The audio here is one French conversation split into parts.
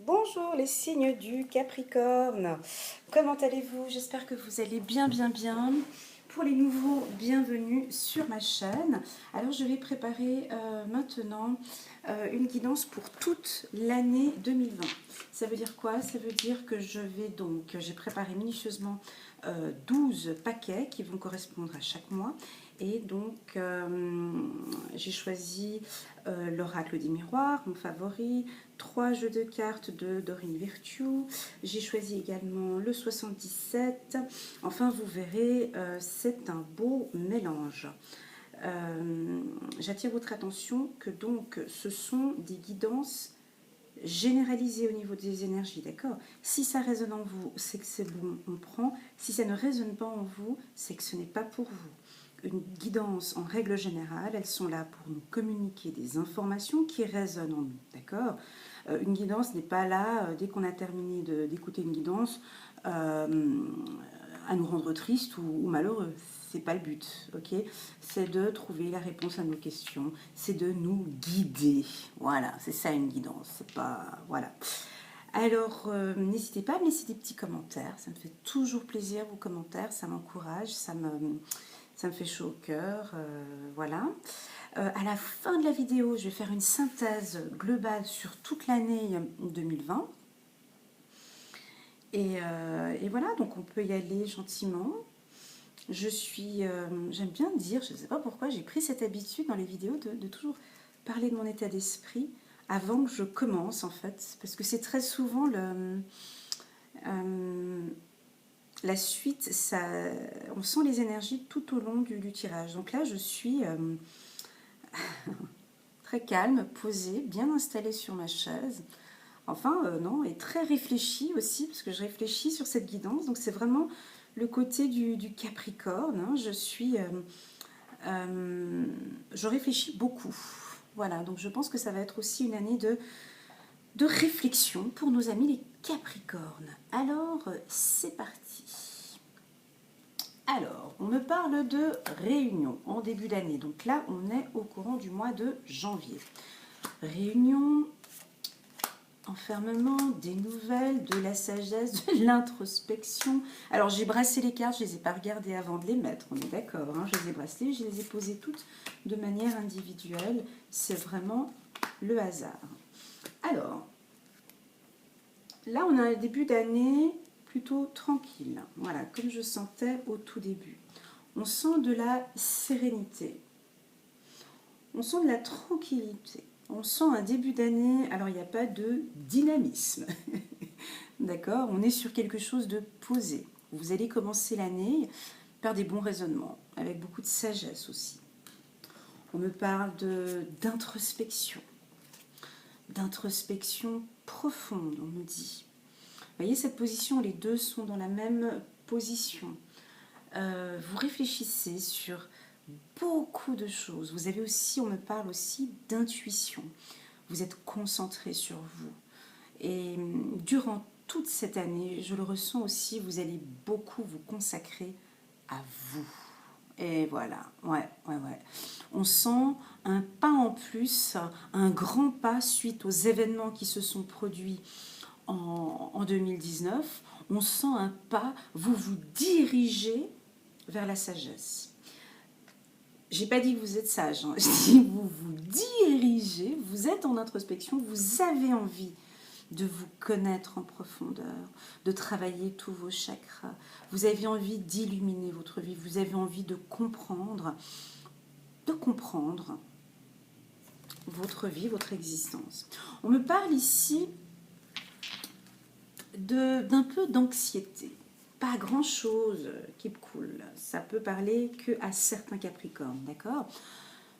Bonjour les signes du Capricorne, comment allez-vous? J'espère que vous allez bien. Pour les nouveaux, bienvenue sur ma chaîne. Alors je vais préparer maintenant une guidance pour toute l'année 2020. Ça veut dire quoi? Ça veut dire que j'ai préparé minutieusement 12 paquets qui vont correspondre à chaque mois. Et donc j'ai choisi l'oracle des miroirs, mon favori, 3 jeux de cartes de Dorine Virtue. J'ai choisi également le 77. Enfin, vous verrez, c'est un beau mélange. J'attire votre attention que donc ce sont des guidances généralisées au niveau des énergies, d'accord? Si ça résonne en vous, c'est que c'est bon, on prend. Si ça ne résonne pas en vous, c'est que ce n'est pas pour vous. Une guidance, en règle générale, elles sont là pour nous communiquer des informations qui résonnent en nous, d'accord? Une guidance n'est pas là, dès qu'on a terminé d'écouter une guidance, à nous rendre tristes ou malheureux. C'est pas le but, ok? C'est de trouver la réponse à nos questions, c'est de nous guider. Voilà, c'est ça une guidance, c'est pas... Voilà. Alors, n'hésitez pas à me laisser des petits commentaires, ça me fait toujours plaisir vos commentaires, ça m'encourage, ça me fait chaud au cœur, voilà. À la fin de la vidéo, je vais faire une synthèse globale sur toute l'année 2020. Et voilà, donc on peut y aller gentiment. J'aime bien dire, je ne sais pas pourquoi, j'ai pris cette habitude dans les vidéos de toujours parler de mon état d'esprit avant que je commence en fait, parce que c'est très souvent la suite, on sent les énergies tout au long du tirage. Donc là, je suis très calme, posée, bien installée sur ma chaise. Enfin, non, et très réfléchie aussi, parce que je réfléchis sur cette guidance. Donc c'est vraiment le côté du Capricorne. Hein. Je réfléchis beaucoup. Voilà, donc je pense que ça va être aussi une année de réflexion pour nos amis les Capricornes. Alors, c'est parti. Alors, on me parle de réunion en début d'année. Donc là, on est au courant du mois de janvier. Réunion, enfermement, des nouvelles, de la sagesse, de l'introspection. Alors, j'ai brassé les cartes, je ne les ai pas regardées avant de les mettre, on est d'accord. Hein, je les ai brassées, je les ai posées toutes de manière individuelle. C'est vraiment le hasard. Alors, là, on a un début d'année plutôt tranquille. Voilà, comme je sentais au tout début. On sent de la sérénité. On sent de la tranquillité. On sent un début d'année, alors il n'y a pas de dynamisme. D'accord? On est sur quelque chose de posé. Vous allez commencer l'année par des bons raisonnements, avec beaucoup de sagesse aussi. On me parle d'introspection profonde, on me dit. Vous voyez cette position, les deux sont dans la même position. Vous réfléchissez sur beaucoup de choses. Vous avez aussi, on me parle aussi d'intuition. Vous êtes concentré sur vous. Et durant toute cette année, je le ressens aussi, vous allez beaucoup vous consacrer à vous. Et voilà, ouais. On sent un pas en plus, un grand pas suite aux événements qui se sont produits en 2019. On sent un pas, vous vous dirigez vers la sagesse. J'ai pas dit que vous êtes sage, hein. Je dis vous vous dirigez, vous êtes en introspection, vous avez envie de vous connaître en profondeur, de travailler tous vos chakras. Vous avez envie d'illuminer votre vie, vous avez envie de comprendre votre vie, votre existence. On me parle ici d'un peu d'anxiété. Pas grand-chose qui me coule. Ça peut parler qu'à certains Capricornes, d'accord?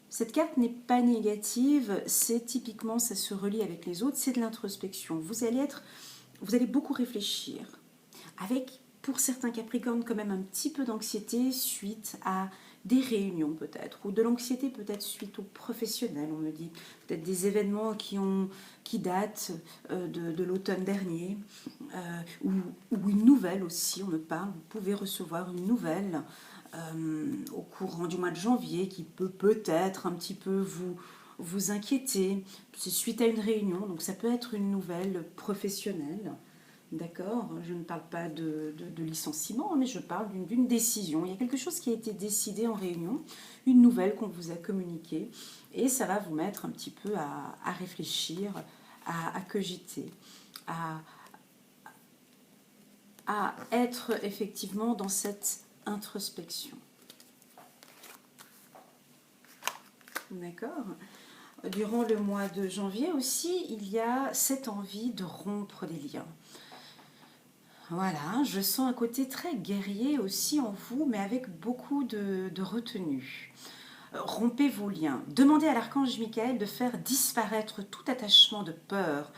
Cette carte n'est pas négative, c'est typiquement, ça se relie avec les autres, c'est de l'introspection. Vous allez beaucoup réfléchir, avec, pour certains Capricornes, quand même un petit peu d'anxiété suite à des réunions peut-être, ou de l'anxiété peut-être suite aux professionnels, on me dit, peut-être des événements qui datent de l'automne dernier, ou une nouvelle aussi, on me parle, vous pouvez recevoir une nouvelle au courant du mois de janvier qui peut peut-être un petit peu vous inquiétez, c'est suite à une réunion, donc ça peut être une nouvelle professionnelle. D'accord, je ne parle pas de licenciement, mais je parle d'une décision. Il y a quelque chose qui a été décidé en réunion, une nouvelle qu'on vous a communiquée, et ça va vous mettre un petit peu à réfléchir, à cogiter, à être effectivement dans cette introspection. D'accord. Durant le mois de janvier aussi, il y a cette envie de rompre des liens. Voilà, je sens un côté très guerrier aussi en vous, mais avec beaucoup de retenue. Rompez vos liens. Demandez à l'archange Michael de faire disparaître tout attachement de peur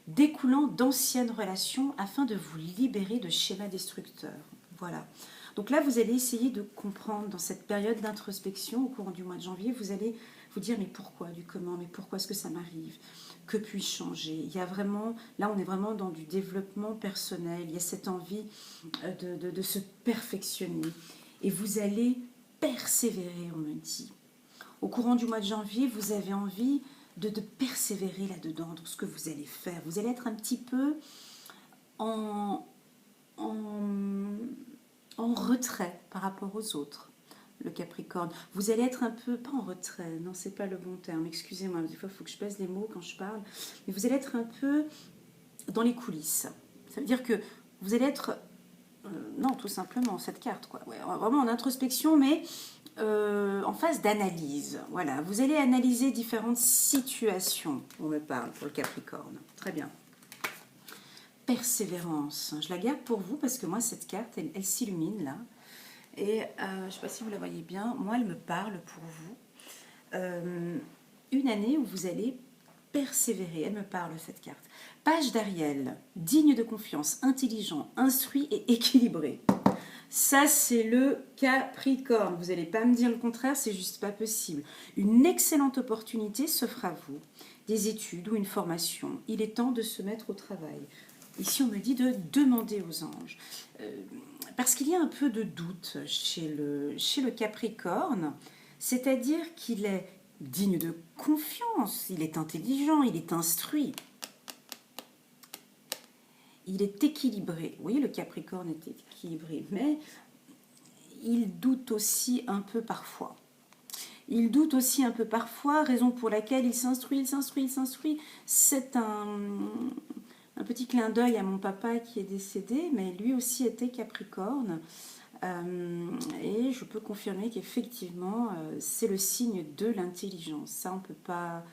découlant d'anciennes relations afin de vous libérer de schémas destructeurs. Voilà. Donc là, vous allez essayer de comprendre dans cette période d'introspection au courant du mois de janvier, vous allez vous dire mais pourquoi, du comment, mais pourquoi est-ce que ça m'arrive? Que puis-je changer? Il y a vraiment, là on est vraiment dans du développement personnel, il y a cette envie de se perfectionner et vous allez persévérer, on me dit. Au courant du mois de janvier, vous avez envie de persévérer là-dedans, dans ce que vous allez faire. Vous allez être un petit peu en, en, en retrait par rapport aux autres, le Capricorne. Vous allez être un peu, pas en retrait, non, c'est pas le bon terme, excusez-moi, des fois il faut que je pèse les mots quand je parle, mais vous allez être un peu dans les coulisses. Ça veut dire que vous allez être, non, tout simplement, cette carte, quoi. Ouais, vraiment en introspection, mais en phase d'analyse. Voilà, vous allez analyser différentes situations. On me parle pour le Capricorne. Très bien. Persévérance. Je la garde pour vous parce que moi, cette carte, elle s'illumine là. Et je ne sais pas si vous la voyez bien. Moi, elle me parle pour vous. Une année où vous allez persévérer. Elle me parle, cette carte. Page d'Ariel. Digne de confiance, intelligent, instruit et équilibré. Ça, c'est le Capricorne. Vous n'allez pas me dire le contraire, c'est juste pas possible. Une excellente opportunité s'offre à vous. Des études ou une formation. Il est temps de se mettre au travail. Ici, on me dit de demander aux anges. Parce qu'il y a un peu de doute chez le Capricorne, c'est-à-dire qu'il est digne de confiance, il est intelligent, il est instruit. Il est équilibré. Oui, le Capricorne est équilibré, mais il doute aussi un peu parfois. Il doute aussi un peu parfois, raison pour laquelle il s'instruit. C'est un petit clin d'œil à mon papa qui est décédé, mais lui aussi était Capricorne. Et je peux confirmer qu'effectivement, c'est le signe de l'intelligence. Ça, on ne peut pas...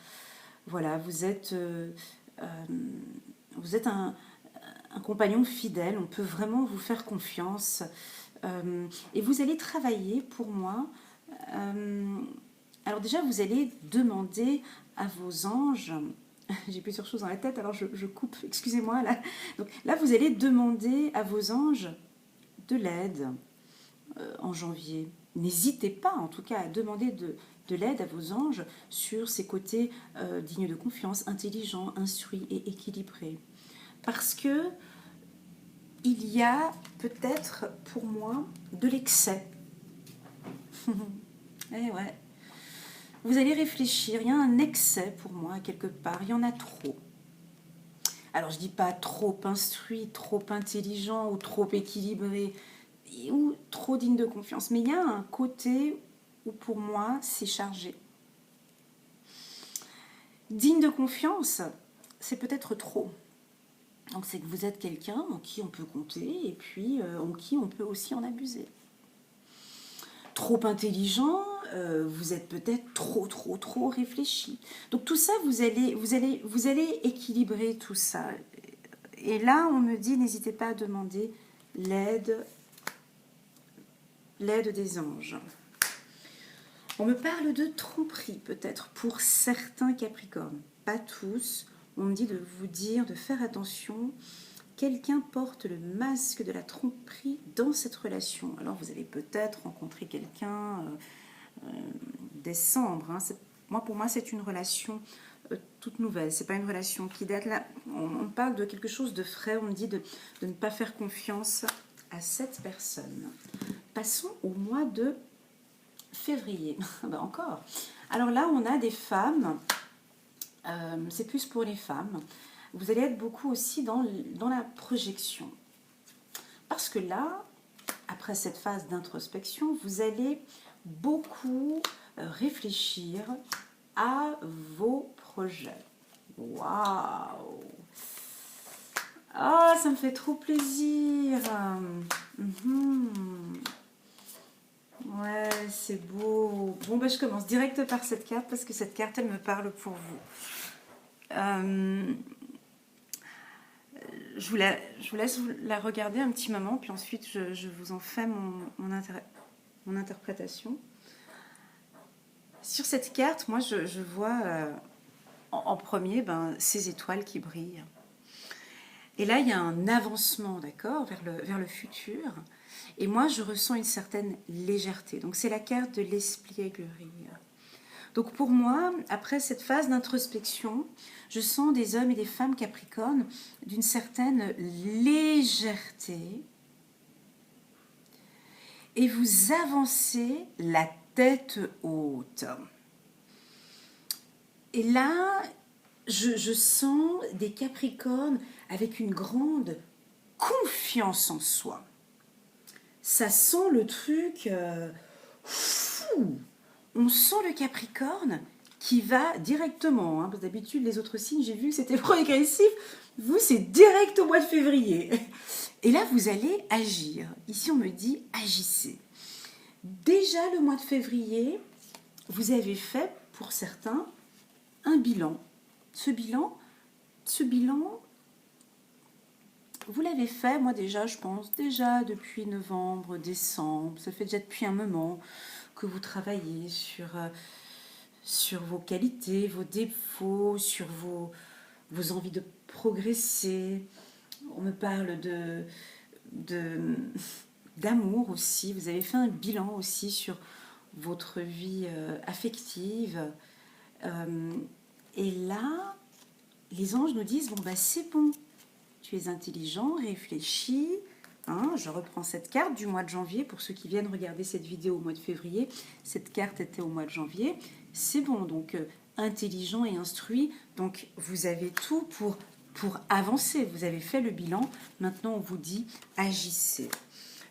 Voilà, vous êtes un compagnon fidèle, on peut vraiment vous faire confiance. Et vous allez travailler pour moi. Alors déjà, vous allez demander à vos anges, j'ai plusieurs choses dans la tête, alors je coupe, excusez-moi. Là. Donc, là, vous allez demander à vos anges de l'aide en janvier. N'hésitez pas, en tout cas, à demander de l'aide à vos anges sur ces côtés dignes de confiance, intelligents, instruits et équilibrés. Parce que il y a peut-être pour moi de l'excès. Eh ouais. Vous allez réfléchir, il y a un excès pour moi quelque part, il y en a trop. Alors je dis pas trop instruit, trop intelligent ou trop équilibré ou trop digne de confiance, mais il y a un côté où pour moi c'est chargé. Digne de confiance, c'est peut-être trop. Donc c'est que vous êtes quelqu'un en qui on peut compter et puis en qui on peut aussi en abuser. Trop intelligent, vous êtes peut-être trop réfléchi. Donc tout ça, vous allez équilibrer tout ça. Et là, on me dit, n'hésitez pas à demander l'aide des anges. On me parle de tromperie peut-être pour certains Capricornes, pas tous. On me dit de vous dire de faire attention. Quelqu'un porte le masque de la tromperie dans cette relation. Alors vous allez peut-être rencontrer quelqu'un décembre. Hein. Pour moi, c'est une relation toute nouvelle. C'est pas une relation qui date là. On parle de quelque chose de frais. On me dit de ne pas faire confiance à cette personne. Passons au mois de février. Ben encore. Alors là, on a des femmes c'est plus pour les femmes. Vous allez être beaucoup aussi dans la projection. Parce que là, après cette phase d'introspection, vous allez beaucoup réfléchir à vos projets. Waouh! Ah, ça me fait trop plaisir. Ouais, c'est beau. Bon, bah, je commence direct par cette carte parce que cette carte, elle me parle pour vous. Je vous laisse la regarder un petit moment, puis ensuite je vous en fais mon interprétation. Sur cette carte, moi, je vois en premier ces étoiles qui brillent. Et là, il y a un avancement, d'accord, vers le futur. Et moi, je ressens une certaine légèreté. Donc, c'est la carte de l'espièglerie. Donc, pour moi, après cette phase d'introspection, je sens des hommes et des femmes capricornes d'une certaine légèreté. Et vous avancez la tête haute. Et là, je sens des capricornes avec une grande confiance en soi. Ça sent le truc fou. On sent le Capricorne qui va directement. D'habitude, les autres signes, j'ai vu que c'était progressif. Vous, c'est direct au mois de février. Et là, vous allez agir. Ici, on me dit agissez. Déjà le mois de février, vous avez fait, pour certains, un bilan. Ce bilan, vous l'avez fait, moi déjà, je pense, déjà depuis novembre, décembre. Ça fait déjà depuis un moment que vous travaillez sur vos qualités, vos défauts, sur vos envies de progresser. On me parle d'amour aussi. Vous avez fait un bilan aussi sur votre vie affective. Et là, les anges nous disent, bon, c'est bon. Tu es intelligent, réfléchi. Je reprends cette carte du mois de janvier. Pour ceux qui viennent regarder cette vidéo au mois de février, cette carte était au mois de janvier. C'est bon, donc intelligent et instruit. Donc vous avez tout pour avancer. Vous avez fait le bilan. Maintenant, on vous dit agissez.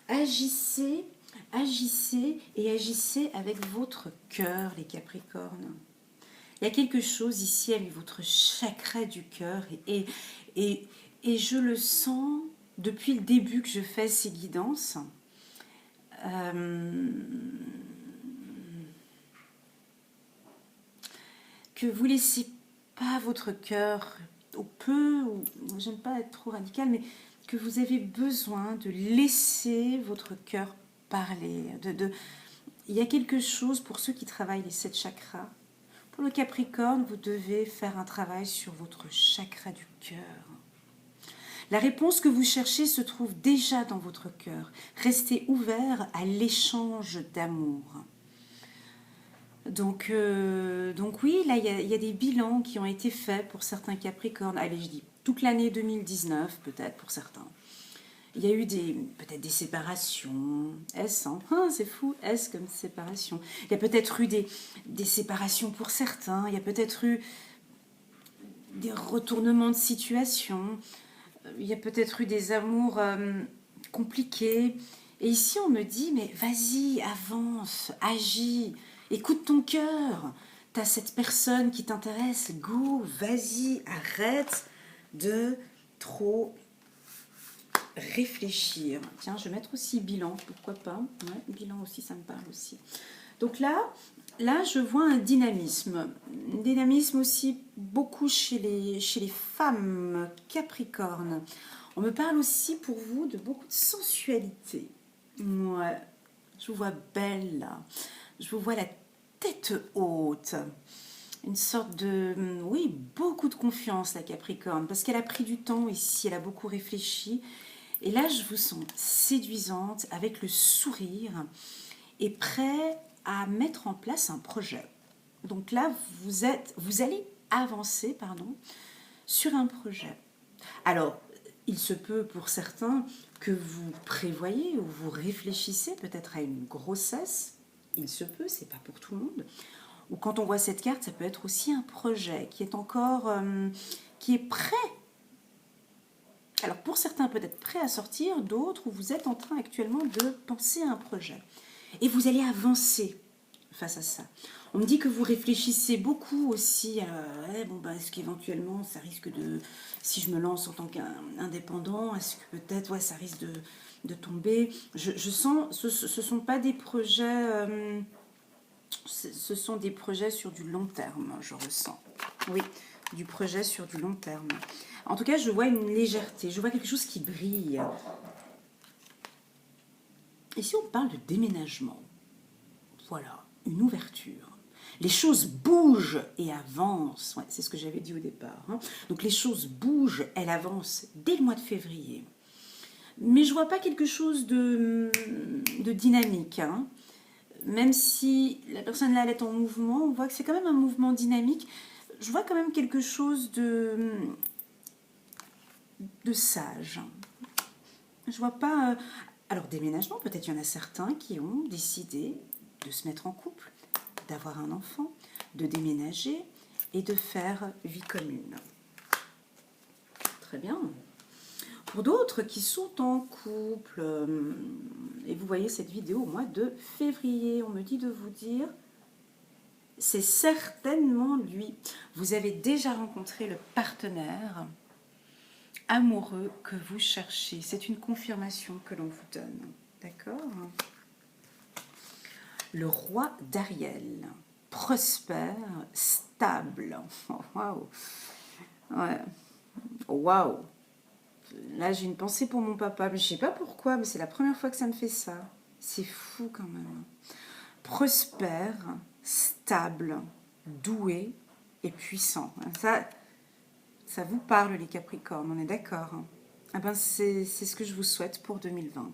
Agissez, agissez et agissez avec votre cœur, les Capricornes. Il y a quelque chose ici avec votre chakra du cœur et je le sens depuis le début que je fais ces guidances. Que vous ne laissez pas votre cœur au peu, ou j'aime pas être trop radicale, mais que vous avez besoin de laisser votre cœur parler. Il y a quelque chose pour ceux qui travaillent les 7 chakras. Pour le Capricorne, vous devez faire un travail sur votre chakra du cœur. La réponse que vous cherchez se trouve déjà dans votre cœur. Restez ouvert à l'échange d'amour. Donc oui, là, il y a des bilans qui ont été faits pour certains Capricornes. Allez, je dis toute l'année 2019, peut-être pour certains. Il y a eu peut-être des séparations. S, c'est fou, S comme séparation. Il y a peut-être eu des séparations pour certains. Il y a peut-être eu des retournements de situation. Il y a peut-être eu des amours compliqués. Et ici, on me dit, mais vas-y, avance, agis, écoute ton cœur. T'as cette personne qui t'intéresse, go, vas-y, arrête de trop réfléchir. Tiens, je vais mettre aussi bilan, pourquoi pas. Ouais, bilan aussi, ça me parle aussi. Donc là, je vois un dynamisme. Un dynamisme aussi beaucoup chez les femmes capricornes. On me parle aussi pour vous de beaucoup de sensualité. Ouais, je vous vois belle là. Je vous vois la tête haute. Une sorte de... Oui, beaucoup de confiance la Capricorne. Parce qu'elle a pris du temps ici, elle a beaucoup réfléchi. Et là, je vous sens séduisante, avec le sourire, et prêt à mettre en place un projet. Donc là, vous allez avancer sur un projet. Alors, il se peut pour certains que vous prévoyez ou vous réfléchissez peut-être à une grossesse. Il se peut, c'est pas pour tout le monde. ou quand on voit cette carte, ça peut être aussi un projet qui est encore, qui est prêt. Alors pour certains peut-être prêt à sortir, d'autres où vous êtes en train actuellement de penser à un projet. Et vous allez avancer face à ça. On me dit que vous réfléchissez beaucoup aussi à est-ce qu'éventuellement ça risque de, si je me lance en tant qu'indépendant, est-ce que peut-être ça risque de tomber. Je sens, ce ne sont pas des projets, ce sont des projets sur du long terme, je ressens. Oui, du projet sur du long terme. En tout cas, je vois une légèreté, je vois quelque chose qui brille. Et si on parle de déménagement, voilà, une ouverture. Les choses bougent et avancent. Ouais, c'est ce que j'avais dit au départ. Hein. Donc les choses bougent, elles avancent dès le mois de février. Mais je ne vois pas quelque chose de dynamique. Hein. Même si la personne là elle est en mouvement, on voit que c'est quand même un mouvement dynamique. Je vois quand même quelque chose de sage. Je vois pas... Alors déménagement, peut-être il y en a certains qui ont décidé de se mettre en couple, d'avoir un enfant, de déménager et de faire vie commune. Très bien. Pour d'autres qui sont en couple, et vous voyez cette vidéo au mois de février, on me dit de vous dire, c'est certainement lui. Vous avez déjà rencontré le partenaire amoureux que vous cherchez. C'est une confirmation que l'on vous donne. D'accord ? Le roi d'Ariel, prospère, stable. Waouh! Ouais. Waouh! Là, j'ai une pensée pour mon papa, mais je sais pas pourquoi, mais c'est la première fois que ça me fait ça. C'est fou quand même. Prospère, stable, doué et puissant. Ça vous parle, les Capricornes, on est d'accord. Ah ben, c'est ce que je vous souhaite pour 2020.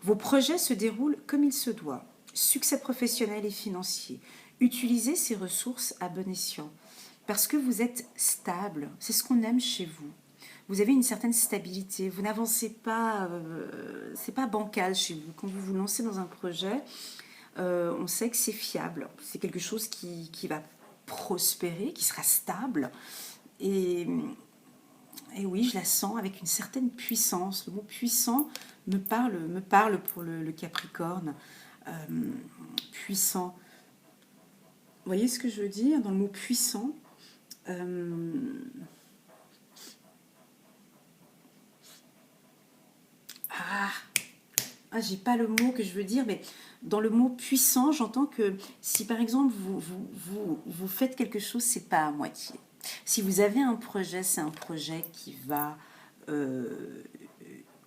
Vos projets se déroulent comme il se doit. Succès professionnel et financier. Utilisez ces ressources à bon escient. Parce que vous êtes stable, c'est ce qu'on aime chez vous. Vous avez une certaine stabilité, vous n'avancez pas, c'est pas bancal chez vous. Quand vous vous lancez dans un projet, on sait que c'est fiable, c'est quelque chose qui va prospérer, qui sera stable. Et oui, je la sens avec une certaine puissance. Le mot puissant me parle pour le Capricorne. Puissant. Vous voyez ce que je veux dire dans le mot puissant j'ai pas le mot que je veux dire, mais dans le mot puissant, j'entends que si par exemple vous faites quelque chose, c'est pas à moitié. Si vous avez un projet, c'est un projet qui va...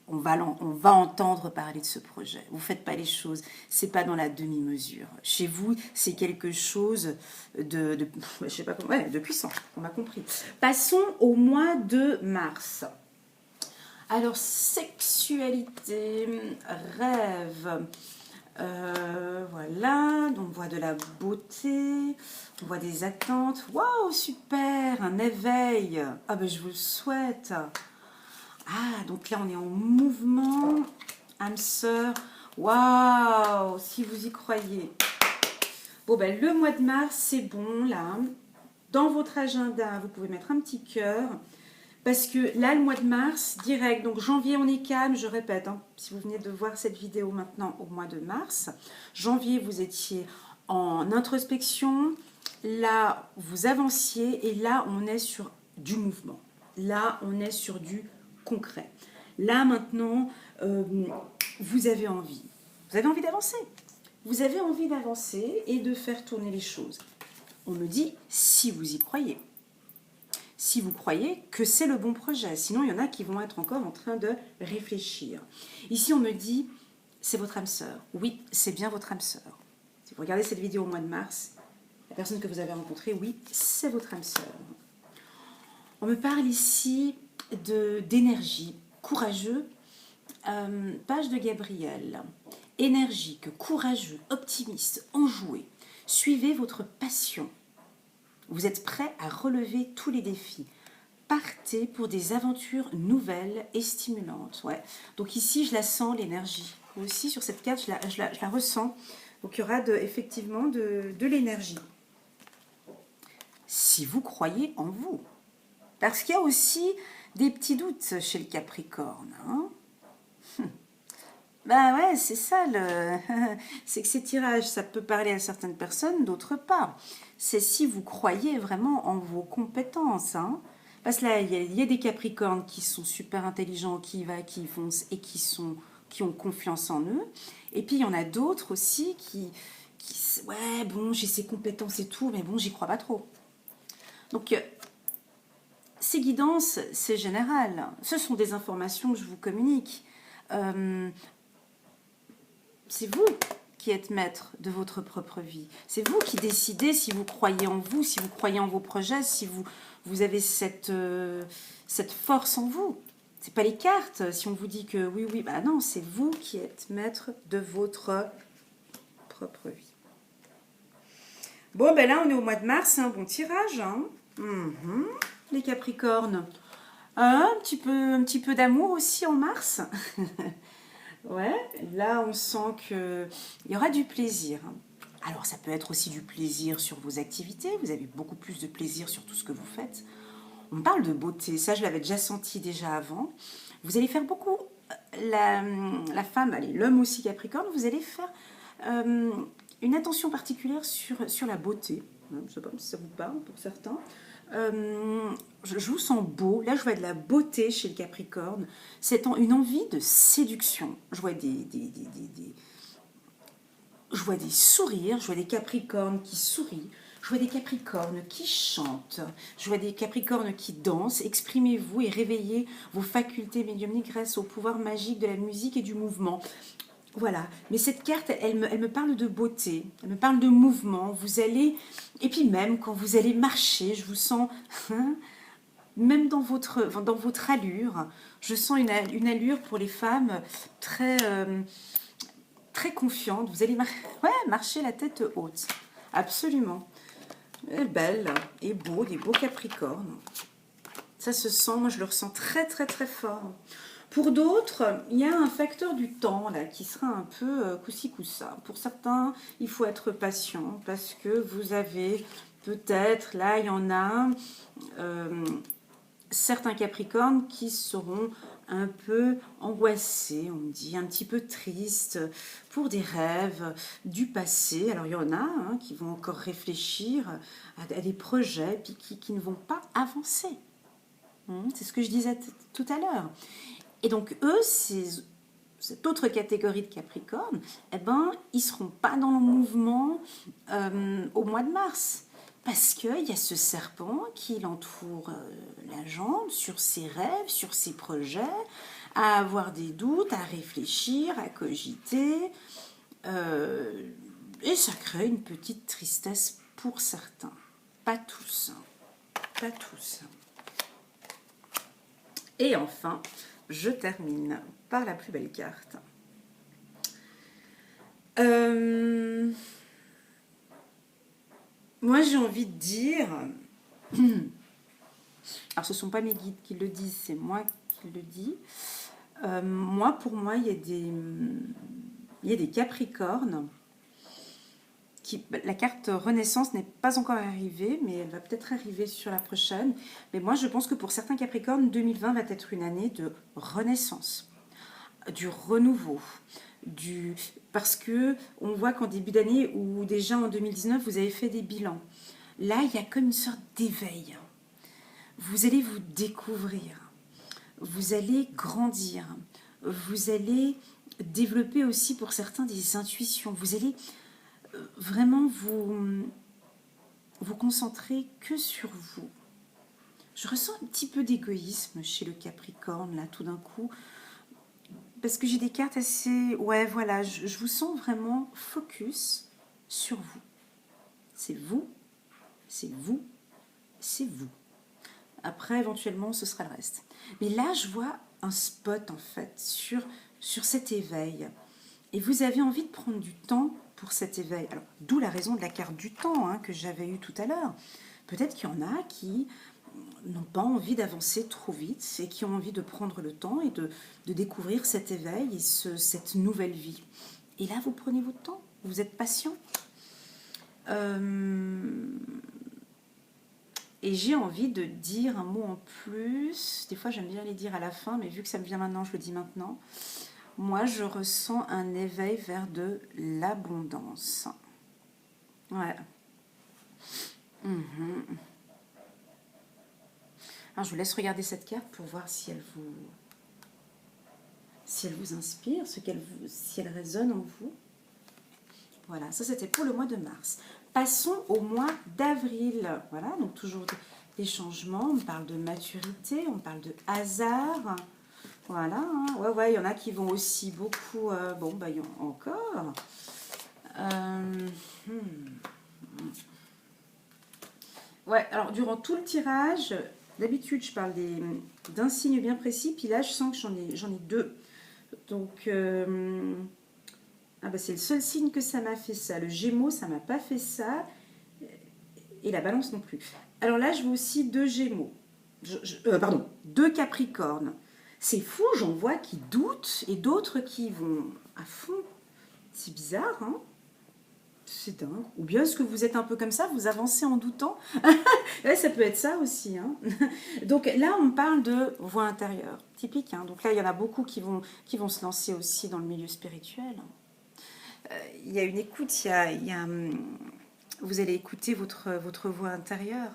on va entendre parler de ce projet. Vous ne faites pas les choses, c'est pas dans la demi-mesure. Chez vous, c'est quelque chose je sais pas comment, ouais, de puissant, on a compris. Passons au mois de mars. Alors, sexualité, rêve, voilà, donc on voit de la beauté, on voit des attentes. Waouh, super, un éveil. Ah ben je vous le souhaite. Ah, donc là on est en mouvement, âme sœur. Waouh, si vous y croyez. Bon ben le mois de mars, c'est bon là. Dans votre agenda, vous pouvez mettre un petit cœur. Parce que là, le mois de mars, direct, donc janvier, on est calme, je répète, hein, si vous venez de voir cette vidéo maintenant au mois de mars, janvier, vous étiez en introspection, là, vous avanciez, et là, on est sur du mouvement. Là, on est sur du concret. Là, maintenant, vous avez envie. Vous avez envie d'avancer. Vous avez envie d'avancer et de faire tourner les choses. On me dit, si vous y croyez. Si vous croyez que c'est le bon projet. Sinon, il y en a qui vont être encore en train de réfléchir. Ici, on me dit, c'est votre âme sœur. Oui, c'est bien votre âme sœur. Si vous regardez cette vidéo au mois de mars, la personne que vous avez rencontrée, oui, c'est votre âme sœur. On me parle ici d'énergie, courageux, page de Gabriel. Énergique, courageux, optimiste, enjoué. Suivez votre passion. Vous êtes prêt à relever tous les défis. Partez pour des aventures nouvelles et stimulantes. Ouais. Donc ici, je la sens, l'énergie. Aussi, sur cette carte, je la ressens. Donc il y aura effectivement de l'énergie. si vous croyez en vous. Parce qu'il y a aussi des petits doutes chez le Capricorne. Hein. Ben ouais, c'est ça, c'est que ces tirages, ça peut parler à certaines personnes, d'autres pas. C'est si vous croyez vraiment en vos compétences. Hein. Parce que là, il y a des Capricornes qui sont super intelligents, qui foncent et qui ont confiance en eux. Et puis, il y en a d'autres aussi ouais, bon, j'ai ces compétences et tout, mais bon, j'y crois pas trop. Donc, ces guidances, c'est général. Ce sont des informations que je vous communique. C'est vous qui êtes maître de votre propre vie. C'est vous qui décidez si vous croyez en vous, si vous croyez en vos projets, si vous avez cette force en vous. C'est pas les cartes. Si on vous dit que oui, oui, bah non, c'est vous qui êtes maître de votre propre vie. Bon, ben là, on est au mois de mars, c'est un bon tirage. Hein. Les Capricornes. Un petit peu d'amour aussi en mars. Ouais, là, on sent qu'il y aura du plaisir. Alors, ça peut être aussi du plaisir sur vos activités. Vous avez beaucoup plus de plaisir sur tout ce que vous faites. On parle de beauté. Ça, je l'avais déjà senti déjà avant. Vous allez faire beaucoup... La femme, allez, l'homme aussi Capricorne, vous allez faire une attention particulière sur la beauté. Je ne sais pas si ça vous parle pour certains. Je vous sens beau. Là, je vois de la beauté chez le Capricorne. C'est une envie de séduction. Je vois je vois des sourires. Je vois des Capricornes qui sourient. Je vois des Capricornes qui chantent. Je vois des Capricornes qui dansent. Exprimez-vous et réveillez vos facultés médiumniques grâce au pouvoir magique de la musique et du mouvement. Voilà, mais cette carte, elle me parle de beauté, elle me parle de mouvement. Vous allez, et puis même quand vous allez marcher, je vous sens, hein, même dans votre allure, je sens une allure pour les femmes très, très confiante. Vous allez marcher la tête haute, absolument. Belle et beau, des beaux Capricornes. Ça se sent, moi je le ressens très très très fort. Pour d'autres, il y a un facteur du temps là qui sera un peu coussi coussa. Pour certains, il faut être patient parce que vous avez peut-être, là il y en a certains Capricornes qui seront un peu angoissés, on me dit, un petit peu tristes pour des rêves du passé. Alors il y en a qui vont encore réfléchir à des projets puis qui ne vont pas avancer. C'est ce que je disais tout à l'heure. Et donc eux, cette autre catégorie de Capricorne, eh ben, ils ne seront pas dans le mouvement au mois de mars. Parce qu'il y a ce serpent qui l'entoure la jambe sur ses rêves, sur ses projets, à avoir des doutes, à réfléchir, à cogiter. Et ça crée une petite tristesse pour certains. Pas tous. Pas tous. Et enfin, je termine par la plus belle carte. Moi, j'ai envie de dire... Alors, ce ne sont pas mes guides qui le disent, c'est moi qui le dis. Pour moi, il y a des Capricornes. La carte Renaissance n'est pas encore arrivée, mais elle va peut-être arriver sur la prochaine. Mais moi, je pense que pour certains Capricornes, 2020 va être une année de renaissance, du renouveau, parce que on voit qu'en début d'année ou déjà en 2019, vous avez fait des bilans. Là, il y a comme une sorte d'éveil. Vous allez vous découvrir, vous allez grandir, vous allez développer aussi pour certains des intuitions. Vous allez vraiment vous concentrer que sur vous. Je ressens un petit peu d'égoïsme chez le Capricorne, là, tout d'un coup, parce que j'ai des cartes assez... Ouais, voilà, je vous sens vraiment focus sur vous. C'est vous, c'est vous, c'est vous. Après, éventuellement, ce sera le reste. Mais là, je vois un spot, en fait, sur cet éveil. Et vous avez envie de prendre du temps pour cet éveil. Alors, d'où la raison de la carte du temps que j'avais eue tout à l'heure. Peut-être qu'il y en a qui n'ont pas envie d'avancer trop vite et qui ont envie de prendre le temps et de découvrir cet éveil et cette nouvelle vie. Et là, vous prenez votre temps, vous êtes patient. Et j'ai envie de dire un mot en plus. Des fois, j'aime bien les dire à la fin, mais vu que ça me vient maintenant, je le dis maintenant. Moi, je ressens un éveil vers de l'abondance. Ouais. Mhm. Alors, je vous laisse regarder cette carte pour voir si elle vous inspire, si elle résonne en vous. Voilà, ça c'était pour le mois de mars. Passons au mois d'avril. Voilà, donc toujours des changements. On parle de maturité, on parle de hasard. Voilà, hein. Ouais, il y en a qui vont aussi beaucoup... bon, bah, il y en a encore. Ouais, alors durant tout le tirage, d'habitude je parle d'un signe bien précis, puis là je sens que j'en ai deux. Donc, ah bah, c'est le seul signe que ça m'a fait ça. Le Gémeaux, ça m'a pas fait ça. Et la Balance non plus. Alors là, je vois aussi deux Gémeaux. Pardon, deux Capricornes. C'est fou, j'en vois qui doutent et d'autres qui vont à fond. C'est bizarre, hein? C'est dingue. Ou bien est-ce que vous êtes un peu comme ça, vous avancez en doutant? Ouais, ça peut être ça aussi, hein. Donc là, on parle de voie intérieure, typique, hein. Donc là, il y en a beaucoup qui vont se lancer aussi dans le milieu spirituel. Il y a une écoute, vous allez écouter votre voix intérieure.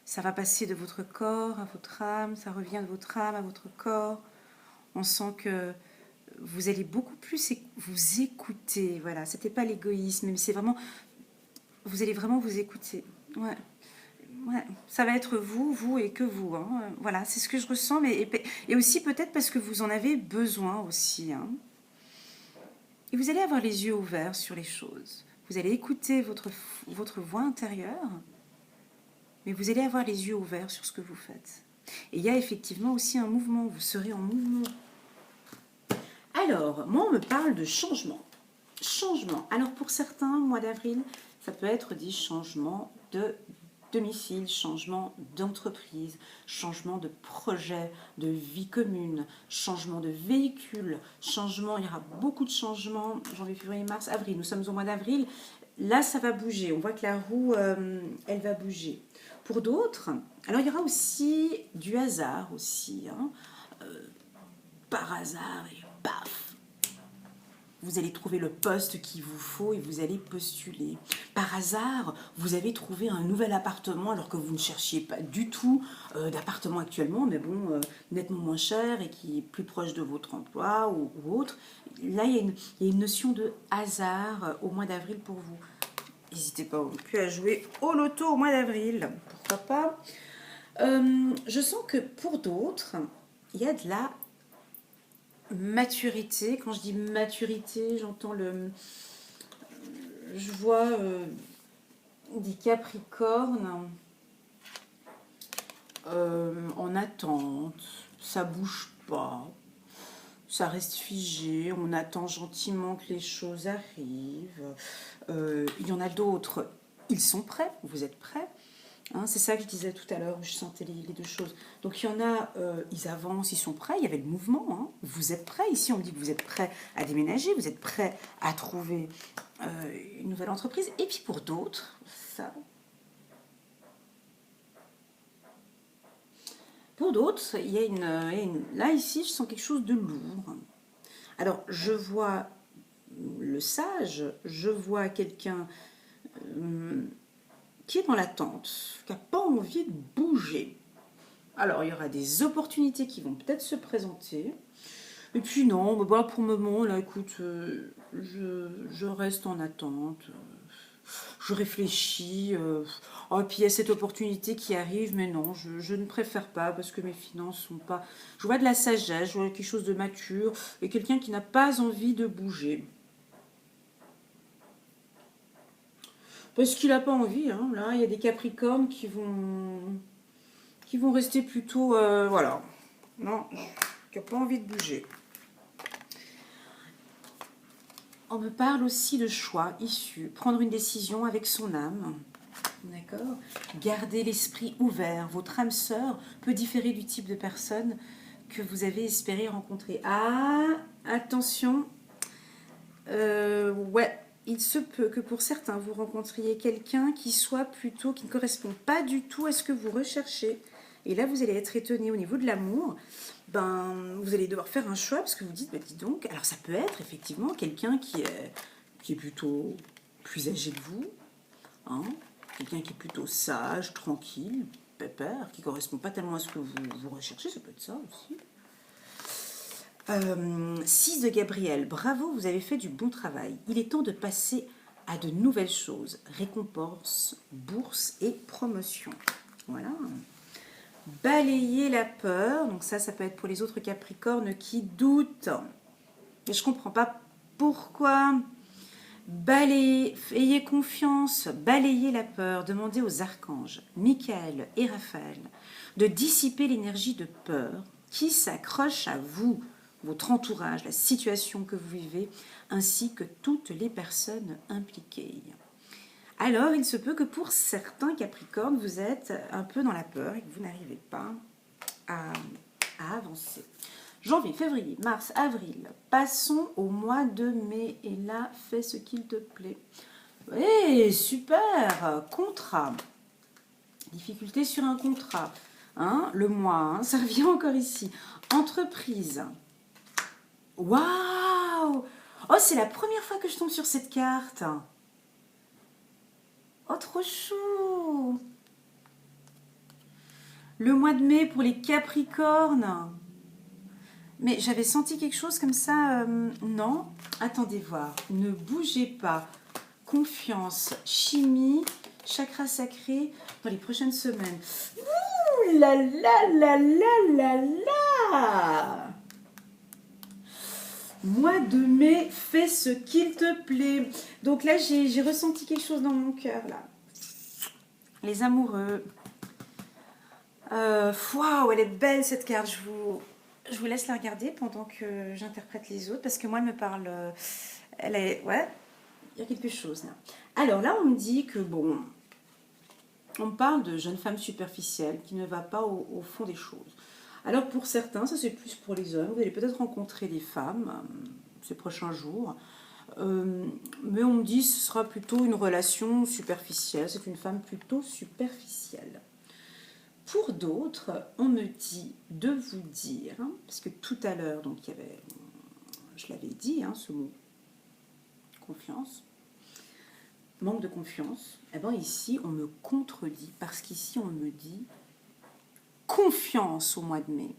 Ça va passer de votre corps à votre âme, ça revient de votre âme à votre corps. On sent que vous allez beaucoup plus vous écouter. Voilà, c'était pas l'égoïsme, mais c'est vraiment, vous allez vraiment vous écouter. Ouais. Ouais, ça va être vous et que vous, hein. Voilà, c'est ce que je ressens, et aussi peut-être parce que vous en avez besoin aussi, hein. Et vous allez avoir les yeux ouverts sur les choses. Vous allez écouter votre voix intérieure, mais vous allez avoir les yeux ouverts sur ce que vous faites. Et il y a effectivement aussi un mouvement, vous serez en mouvement. Alors, moi, on me parle de changement. Changement. Alors, pour certains, mois d'avril, ça peut être des changements de domicile, changement d'entreprise, changement de projet, de vie commune, changement de véhicule, changement, il y aura beaucoup de changements, janvier, février, mars, avril, nous sommes au mois d'avril, là ça va bouger, on voit que la roue, elle va bouger. Pour d'autres, alors il y aura aussi du hasard aussi, hein, par hasard et paf, vous allez trouver le poste qu'il vous faut et vous allez postuler. Par hasard, vous avez trouvé un nouvel appartement alors que vous ne cherchiez pas du tout d'appartement actuellement, mais bon, nettement moins cher et qui est plus proche de votre emploi ou autre. Là, il y a une notion de hasard au mois d'avril pour vous. N'hésitez pas non plus à jouer au loto au mois d'avril. Pourquoi pas. Je sens que pour d'autres, il y a de la maturité. Quand je dis maturité, j'entends je vois des Capricornes en attente, ça bouge pas, ça reste figé, on attend gentiment que les choses arrivent. Il y en a d'autres, ils sont prêts, vous êtes prêts. Hein, c'est ça que je disais tout à l'heure, où je sentais les deux choses. Donc il y en a, ils avancent, ils sont prêts, il y avait le mouvement. Hein. Vous êtes prêts, ici on me dit que vous êtes prêts à déménager, vous êtes prêts à trouver une nouvelle entreprise. Et puis pour d'autres, ça... Pour d'autres, là ici je sens quelque chose de lourd. Alors je vois le sage, je vois quelqu'un... qui est dans l'attente, qui n'a pas envie de bouger. Alors, il y aura des opportunités qui vont peut-être se présenter. Et puis non, bah, pour le moment, là, écoute, je reste en attente. Je réfléchis. Oh, puis il y a cette opportunité qui arrive, mais non, je ne préfère pas parce que mes finances sont pas... Je vois de la sagesse, je vois quelque chose de mature et quelqu'un qui n'a pas envie de bouger. Parce qu'il n'a pas envie, hein. Là, il y a des Capricornes qui vont rester plutôt... voilà. Non, qui n'a pas envie de bouger. On me parle aussi de choix issus. Prendre une décision avec son âme. D'accord. Garder l'esprit ouvert. Votre âme sœur peut différer du type de personne que vous avez espéré rencontrer. Ah, attention. Ouais. il se peut que pour certains, vous rencontriez quelqu'un qui soit plutôt, qui ne correspond pas du tout à ce que vous recherchez. Et là, vous allez être étonné au niveau de l'amour. Ben, vous allez devoir faire un choix parce que vous dites, bah, dis donc, alors ça peut être effectivement quelqu'un qui est plutôt plus âgé que vous, hein, quelqu'un qui est plutôt sage, tranquille, pépère, qui ne correspond pas tellement à ce que vous recherchez, ça peut être ça aussi. 6 de Gabriel, bravo, vous avez fait du bon travail. Il est temps de passer à de nouvelles choses. Récompense, bourse et promotion. Voilà. Balayer la peur, donc ça peut être pour les autres Capricornes qui doutent. Et je ne comprends pas pourquoi. Balayez, ayez confiance, balayez la peur, demandez aux archanges, Michael et Raphaël, de dissiper l'énergie de peur qui s'accroche à vous, votre entourage, la situation que vous vivez, ainsi que toutes les personnes impliquées. Alors, il se peut que pour certains Capricornes, vous êtes un peu dans la peur et que vous n'arrivez pas à avancer. Janvier, février, mars, avril. Passons au mois de mai. Et là, fais ce qu'il te plaît. Oui, super. Contrat. Difficulté sur un contrat. Hein, le mois, hein, ça revient encore ici. Entreprise. Waouh! Oh, c'est la première fois que je tombe sur cette carte. Oh, trop chou! Le mois de mai pour les Capricornes. Mais j'avais senti quelque chose comme ça. Non. Attendez voir. Ne bougez pas. Confiance, chimie, chakra sacré dans les prochaines semaines. Ouh là là là là là là! Mois de mai, fais ce qu'il te plaît. Donc là, j'ai ressenti quelque chose dans mon cœur, là. Les amoureux. Waouh, elle est belle cette carte. Je vous laisse la regarder pendant que j'interprète les autres parce que moi, elle me parle. Elle est. Ouais, il y a quelque chose là. Alors là, on me dit que bon. On me parle de jeune femme superficielle qui ne va pas au fond des choses. Alors pour certains, ça c'est plus pour les hommes. Vous allez peut-être rencontrer des femmes ces prochains jours. Mais on me dit que ce sera plutôt une relation superficielle. C'est une femme plutôt superficielle. Pour d'autres, on me dit de vous dire, hein, parce que tout à l'heure, donc il y avait, je l'avais dit, hein, ce mot confiance, manque de confiance. Eh bien ici, on me contredit parce qu'ici, on me dit confiance au mois de mai.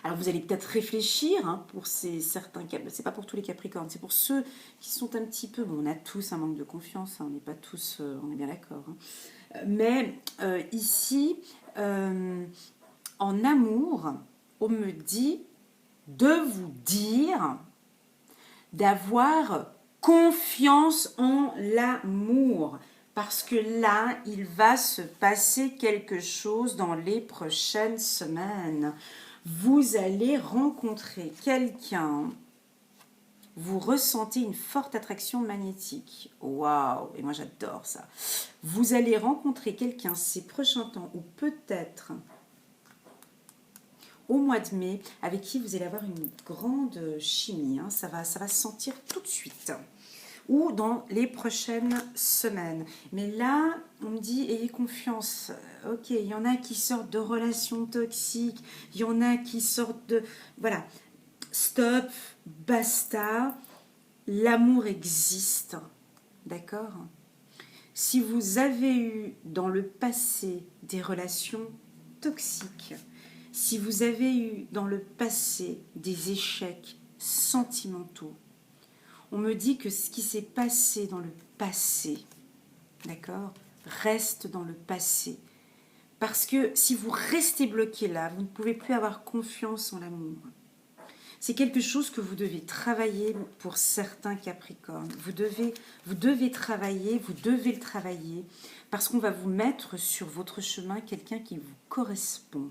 Alors vous allez peut-être réfléchir hein, pour certains cas, c'est pas pour tous les Capricornes, c'est pour ceux qui sont un petit peu, bon on a tous un manque de confiance, hein, on n'est pas tous, on est bien d'accord. Hein. Mais ici, en amour, on me dit de vous dire d'avoir confiance en l'amour. Parce que là, il va se passer quelque chose dans les prochaines semaines. Vous allez rencontrer quelqu'un, vous ressentez une forte attraction magnétique. Waouh! Et moi j'adore ça. Vous allez rencontrer quelqu'un ces prochains temps, ou peut-être au mois de mai, avec qui vous allez avoir une grande chimie. Hein. Ça va se sentir tout de suite. Ou dans les prochaines semaines. Mais là, on me dit, ayez confiance. Ok, il y en a qui sortent de relations toxiques, il y en a qui sortent de... Voilà, stop, basta, l'amour existe. D'accord? Si vous avez eu dans le passé des relations toxiques, si vous avez eu dans le passé des échecs sentimentaux, on me dit que ce qui s'est passé dans le passé, d'accord, reste dans le passé. Parce que si vous restez bloqué là, vous ne pouvez plus avoir confiance en l'amour. C'est quelque chose que vous devez travailler pour certains Capricornes. Vous devez travailler, vous devez le travailler, parce qu'on va vous mettre sur votre chemin quelqu'un qui vous correspond.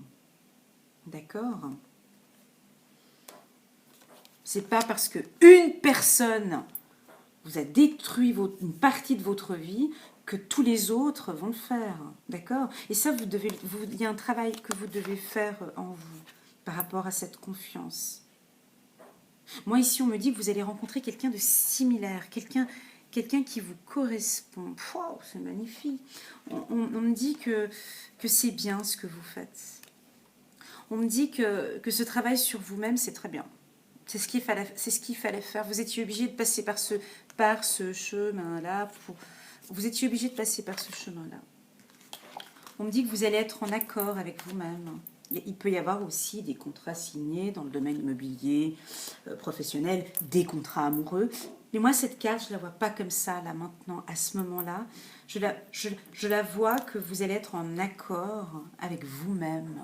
D'accord ? C'est pas parce que une personne vous a détruit une partie de votre vie que tous les autres vont le faire, d'accord? Et ça, il y a un travail que vous devez faire en vous par rapport à cette confiance. Moi, ici, on me dit que vous allez rencontrer quelqu'un de similaire, quelqu'un qui vous correspond. Wow, c'est magnifique. On me dit que c'est bien ce que vous faites. On me dit que ce travail sur vous-même, c'est très bien. C'est ce qu'il fallait faire. Vous étiez obligé de passer par ce chemin-là. Vous étiez obligé de passer par ce chemin-là. On me dit que vous allez être en accord avec vous-même. Il peut y avoir aussi des contrats signés dans le domaine immobilier, professionnel, des contrats amoureux. Mais moi, cette carte, je ne la vois pas comme ça, là, maintenant, à ce moment-là. Je la vois que vous allez être en accord avec vous-même.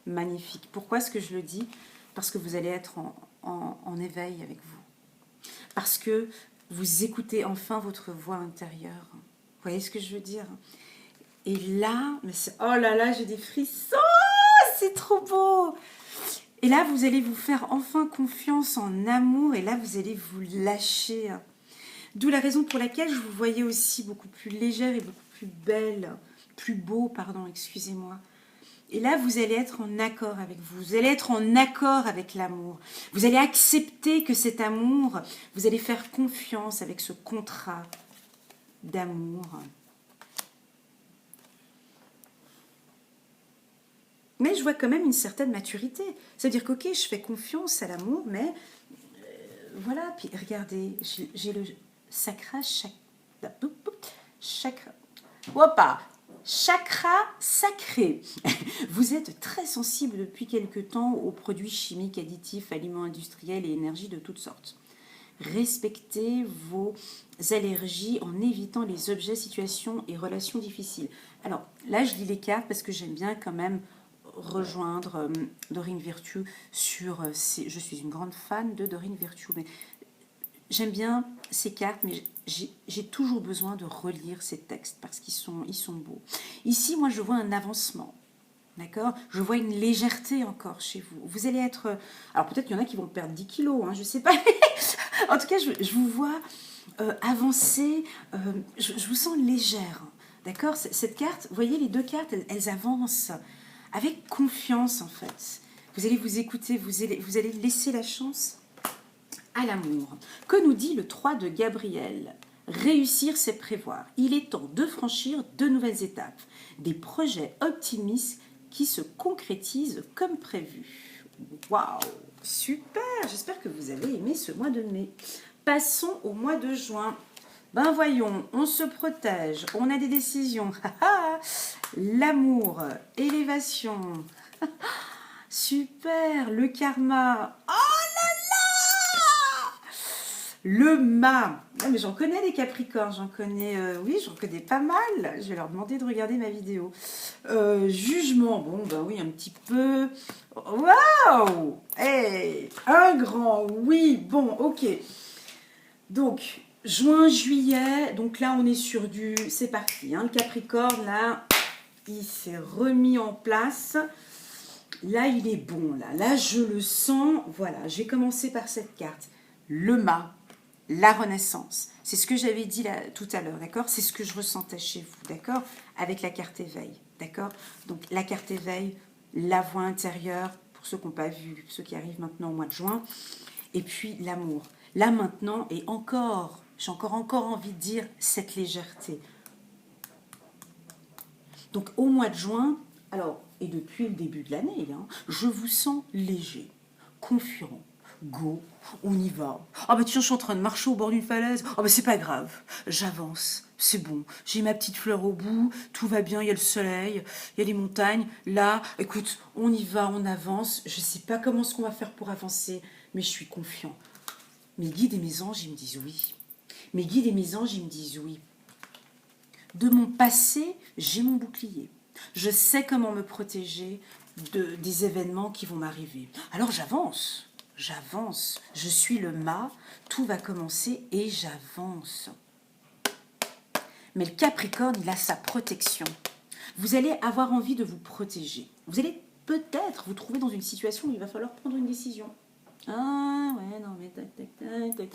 Magnifique. Pourquoi est-ce que je le dis? Parce que vous allez être en éveil avec vous. Parce que vous écoutez enfin votre voix intérieure. Vous voyez ce que je veux dire? Et là, oh là là, j'ai des frissons, c'est trop beau. Et là, vous allez vous faire enfin confiance en amour et là, vous allez vous lâcher. D'où la raison pour laquelle je vous voyais aussi beaucoup plus légère et beaucoup plus belle, plus beau, pardon, excusez-moi. Et là, vous allez être en accord avec vous. Vous allez être en accord avec l'amour. Vous allez accepter que cet amour, vous allez faire confiance avec ce contrat d'amour. Mais je vois quand même une certaine maturité. C'est-à-dire qu'ok, je fais confiance à l'amour, mais voilà. Puis regardez, j'ai le chakra sacré. Vous êtes très sensible depuis quelque temps aux produits chimiques, additifs, aliments industriels et énergies de toutes sortes. Respectez vos allergies en évitant les objets, situations et relations difficiles. Alors là, je lis les cartes parce que j'aime bien quand même rejoindre Dorine Virtue sur... je suis une grande fan de Dorine Virtue, mais j'aime bien ces cartes, mais j'ai toujours besoin de relire ces textes parce qu'ils sont beaux. Ici, moi, je vois un avancement. D'accord? Je vois une légèreté encore chez vous. Vous allez être... Alors peut-être qu'il y en a qui vont perdre 10 kilos, hein, je ne sais pas. En tout cas, je vous vois avancer. Je vous sens légère. D'accord? Cette carte, vous voyez, les deux cartes, elles avancent avec confiance en fait. Vous allez vous écouter, vous allez laisser la chance à l'amour. Que nous dit le 3 de Gabriel? Réussir, c'est prévoir. Il est temps de franchir de nouvelles étapes. Des projets optimistes qui se concrétisent comme prévu. Waouh, super. J'espère que vous avez aimé ce mois de mai. Passons au mois de juin. Ben voyons, on se protège, on a des décisions. L'amour, élévation. Super, le karma. Oh le mât. Ah, mais j'en connais des capricornes, j'en connais, oui, j'en connais pas mal. Je vais leur demander de regarder ma vidéo. Jugement, bon, bah oui, un petit peu. Waouh! Hey, un grand, oui, bon, ok. Donc, juin, juillet, donc là, on est sur du... C'est parti, hein, le capricorne, là, il s'est remis en place. Là, il est bon, là. Là, je le sens. Voilà, je vais commencer par cette carte. Le mât. La renaissance. C'est ce que j'avais dit là, tout à l'heure, d'accord? C'est ce que je ressentais chez vous, d'accord? Avec la carte éveil, d'accord? Donc la carte éveil, la voix intérieure, pour ceux qui n'ont pas vu, ceux qui arrivent maintenant au mois de juin, et puis l'amour. Là maintenant, et encore, j'ai encore envie de dire cette légèreté. Donc au mois de juin, alors, et depuis le début de l'année, hein, je vous sens léger, confiant. Go, on y va. Ah bah tiens, je suis en train de marcher au bord d'une falaise. Ah bah c'est pas grave, j'avance, c'est bon. J'ai ma petite fleur au bout, tout va bien, il y a le soleil, il y a les montagnes. Là, écoute, on y va, on avance. Je sais pas comment ce qu'on va faire pour avancer, mais je suis confiant. Mes guides et mes anges, ils me disent oui. Mes guides et mes anges, ils me disent oui. De mon passé, j'ai mon bouclier. Je sais comment me protéger des événements qui vont m'arriver. Alors j'avance. J'avance, je suis le mât, tout va commencer et j'avance. Mais le Capricorne, il a sa protection. Vous allez avoir envie de vous protéger. Vous allez peut-être vous trouver dans une situation où il va falloir prendre une décision. Ah ouais, non mais tac, tac, tac, tac.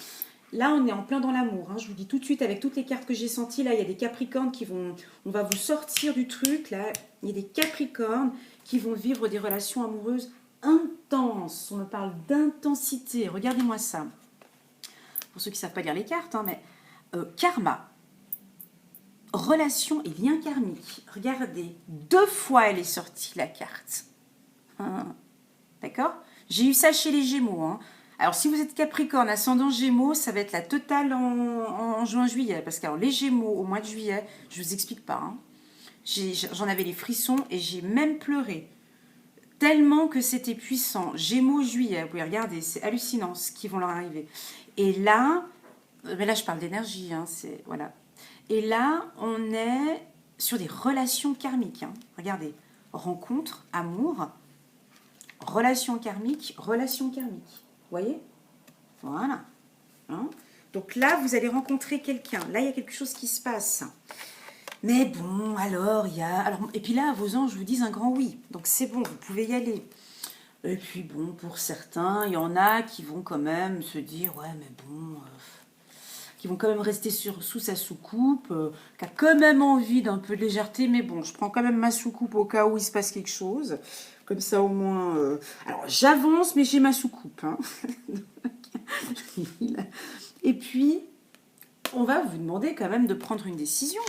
Là, on est en plein dans l'amour. Hein. Je vous dis tout de suite, avec toutes les cartes que j'ai senties, là, il y a des Capricornes qui vont... On va vous sortir du truc, là. Il y a des Capricornes qui vont vivre des relations amoureuses intense, on me parle d'intensité. Regardez-moi ça. Pour ceux qui ne savent pas lire les cartes, hein, mais karma, relation et lien karmique. Regardez, 2 fois elle est sortie la carte. D'accord? J'ai eu ça chez les Gémeaux. Hein. Alors, si vous êtes Capricorne, ascendant Gémeaux, ça va être la totale en juin-juillet. Parce que alors, les Gémeaux, au mois de juillet, je ne vous explique pas. Hein. J'en avais les frissons et j'ai même pleuré. Tellement que c'était puissant. Gémeaux, juillet, vous pouvez regarder, c'est hallucinant ce qui vont leur arriver. Et là, mais là je parle d'énergie, hein, voilà. Et là, on est sur des relations karmiques. Hein. Regardez, rencontre, amour, relation karmique, relation karmique. Vous voyez? Voilà. Hein? Donc là, vous allez rencontrer quelqu'un. Là, il y a quelque chose qui se passe. Mais bon, alors, il y a... Alors, et puis là, vos anges vous disent un grand oui. Donc c'est bon, vous pouvez y aller. Et puis bon, pour certains, il y en a qui vont quand même se dire, ouais, mais bon... qui vont quand même rester sous sa soucoupe, qui a quand même envie d'un peu de légèreté, mais bon, je prends quand même ma soucoupe au cas où il se passe quelque chose. Comme ça, au moins... Alors, j'avance, mais j'ai ma soucoupe. Hein. Et puis, on va vous demander quand même de prendre une décision.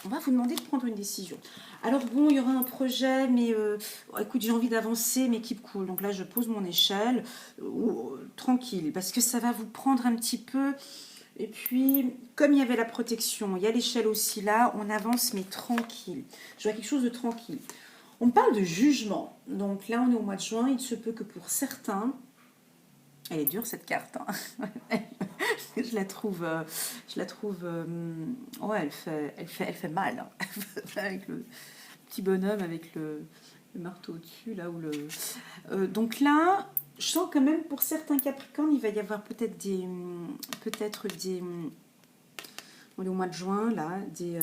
On va vous demander de prendre une décision. Alors bon, il y aura un projet, mais écoute, j'ai envie d'avancer, mais keep cool. Donc là, je pose mon échelle, tranquille, parce que ça va vous prendre un petit peu. Et puis, comme il y avait la protection, il y a l'échelle aussi là, on avance, mais tranquille. Je vois quelque chose de tranquille. On parle de jugement. Donc là, on est au mois de juin. Il se peut que pour certains... Elle est dure cette carte. Hein. je la trouve, ouais, elle fait mal. Hein. Avec le petit bonhomme avec le marteau au-dessus là où le. Donc là, je sens quand même pour certains Capricornes, il va y avoir peut-être des, on est au mois de juin là, des.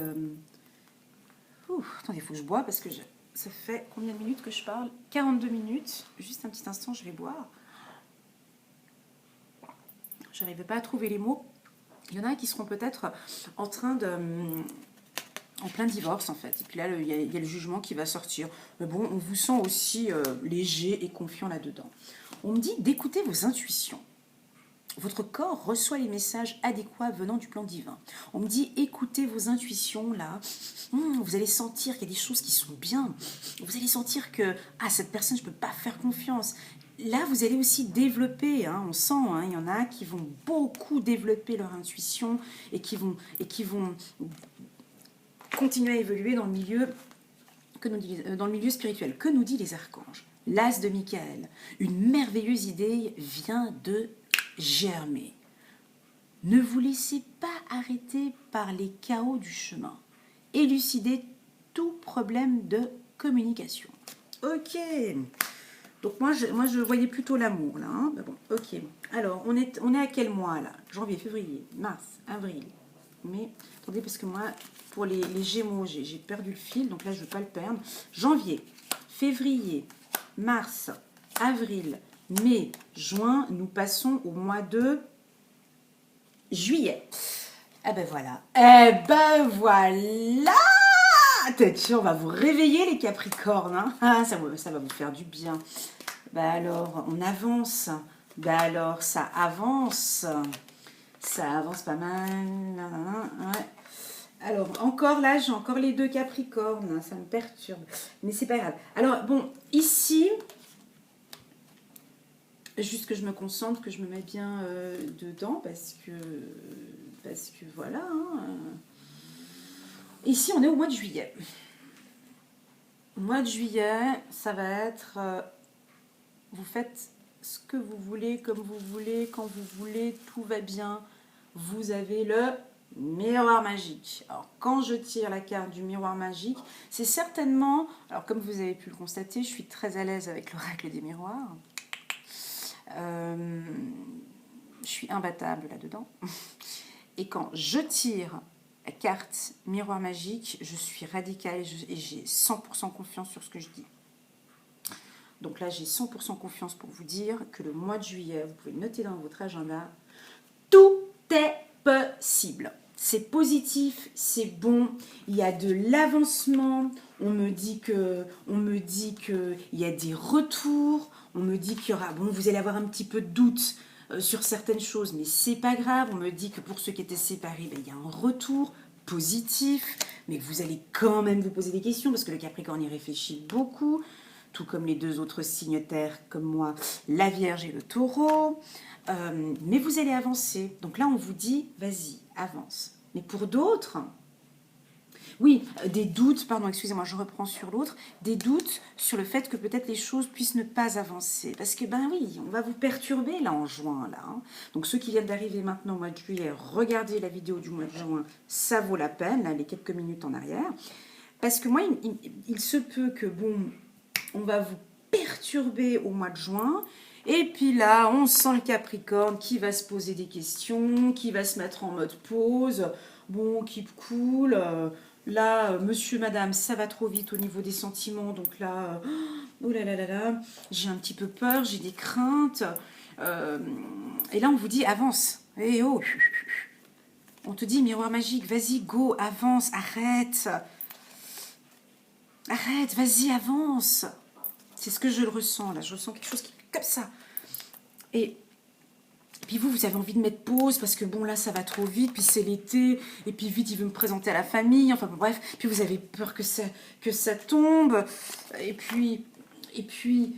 Attendez, il faut que je bois parce que ça fait combien de minutes que je parle? 42 minutes. Juste un petit instant, je vais boire. Je n'arrivais pas à trouver les mots. Il y en a qui seront peut-être en train de... en plein divorce, en fait. Et puis là, il y a le jugement qui va sortir. Mais bon, on vous sent aussi léger et confiant là-dedans. On me dit d'écouter vos intuitions. Votre corps reçoit les messages adéquats venant du plan divin. On me dit écoutez vos intuitions, là. Vous allez sentir qu'il y a des choses qui sont bien. Vous allez sentir que, cette personne, je ne peux pas faire confiance. Là, vous allez aussi développer, hein, on sent, hein, il y en a qui vont beaucoup développer leur intuition et qui vont continuer à évoluer dans le milieu spirituel. Que nous dit les archanges? L'as de Michael, une merveilleuse idée vient de germer. Ne vous laissez pas arrêter par les chaos du chemin. Élucidez tout problème de communication. Ok. Donc moi je voyais plutôt l'amour là. Hein. Mais bon, ok. Alors on est à quel mois là? Janvier, février, mars, avril, mai. Attendez parce que moi pour les Gémeaux j'ai perdu le fil, donc là je ne veux pas le perdre. Janvier, février, mars, avril, mai, juin. Nous passons au mois de juillet. Eh ben voilà. Eh ben voilà. Attention, on va vous réveiller les Capricornes. Hein. Ça va vous faire du bien. Bah alors, on avance. Bah alors, ça avance. Ça avance pas mal. Ouais. Alors, encore là, j'ai encore les 2 Capricornes. Ça me perturbe. Mais c'est pas grave. Alors, bon, ici, juste que je me concentre, que je me mets bien dedans, parce que voilà. Hein. Ici, on est au mois de juillet. Au mois de juillet, ça va être... vous faites ce que vous voulez, comme vous voulez, quand vous voulez, tout va bien. Vous avez le miroir magique. Alors, quand je tire la carte du miroir magique, c'est certainement... Alors, comme vous avez pu le constater, je suis très à l'aise avec l'oracle des miroirs. Je suis imbattable là-dedans. Et quand je tire la carte miroir magique, je suis radicale et j'ai 100% confiance sur ce que je dis. Donc là, j'ai 100% confiance pour vous dire que le mois de juillet, vous pouvez le noter dans votre agenda, tout est possible. c'est positif, c'est bon, il y a de l'avancement, on me dit que il y a des retours, on me dit qu'il y aura, bon, vous allez avoir un petit peu de doute sur certaines choses, mais c'est pas grave, on me dit que pour ceux qui étaient séparés, ben, il y a un retour positif, mais vous allez quand même vous poser des questions, parce que le Capricorne y réfléchit beaucoup, tout comme les deux autres signes terre comme moi, la Vierge et le Taureau. Mais vous allez avancer. Donc là, on vous dit, vas-y, avance. Mais pour d'autres, oui, des doutes, pardon, excusez-moi, je reprends sur l'autre, des doutes sur le fait que peut-être les choses puissent ne pas avancer. Parce que, ben oui, on va vous perturber là en juin. Là, hein. Donc ceux qui viennent d'arriver maintenant au mois de juillet, regardez la vidéo du mois de juin, ça vaut la peine, là, les quelques minutes en arrière. Parce que moi, il se peut que, bon, on va vous perturber au mois de juin. Et puis là, on sent le Capricorne qui va se poser des questions, qui va se mettre en mode pause. Bon, keep cool. Là, monsieur, madame, ça va trop vite au niveau des sentiments. Donc là, oh là là là là, j'ai un petit peu peur, j'ai des craintes. Et là, on vous dit, avance. Eh oh, on te dit, miroir magique, vas-y, go, avance, arrête. Arrête, vas-y, avance. C'est ce que je le ressens, là. Je ressens quelque chose qui est comme ça. Et puis vous avez envie de mettre pause parce que bon, là, ça va trop vite. Puis c'est l'été. Et puis vite, il veut me présenter à la famille. Enfin, bon, bref. Puis vous avez peur que ça tombe. Et puis,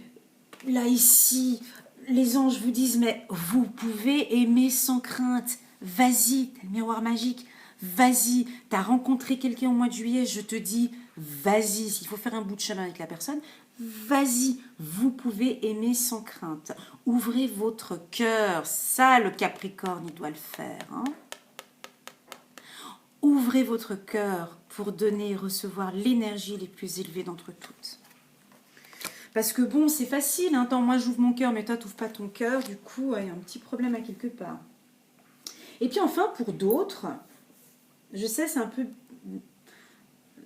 là, ici, les anges vous disent, mais vous pouvez aimer sans crainte. Vas-y, t'as le miroir magique. Vas-y, t'as rencontré quelqu'un au mois de juillet, je te dis, vas-y, s'il faut faire un bout de chemin avec la personne, vas-y, vous pouvez aimer sans crainte. Ouvrez votre cœur, ça le Capricorne, il doit le faire. Hein. Ouvrez votre cœur pour donner et recevoir l'énergie les plus élevées d'entre toutes. Parce que bon, c'est facile, hein, moi j'ouvre mon cœur, mais toi t'ouvres pas ton cœur, du coup, il y a un petit problème à quelque part. Et puis enfin, pour d'autres, je sais, c'est un peu...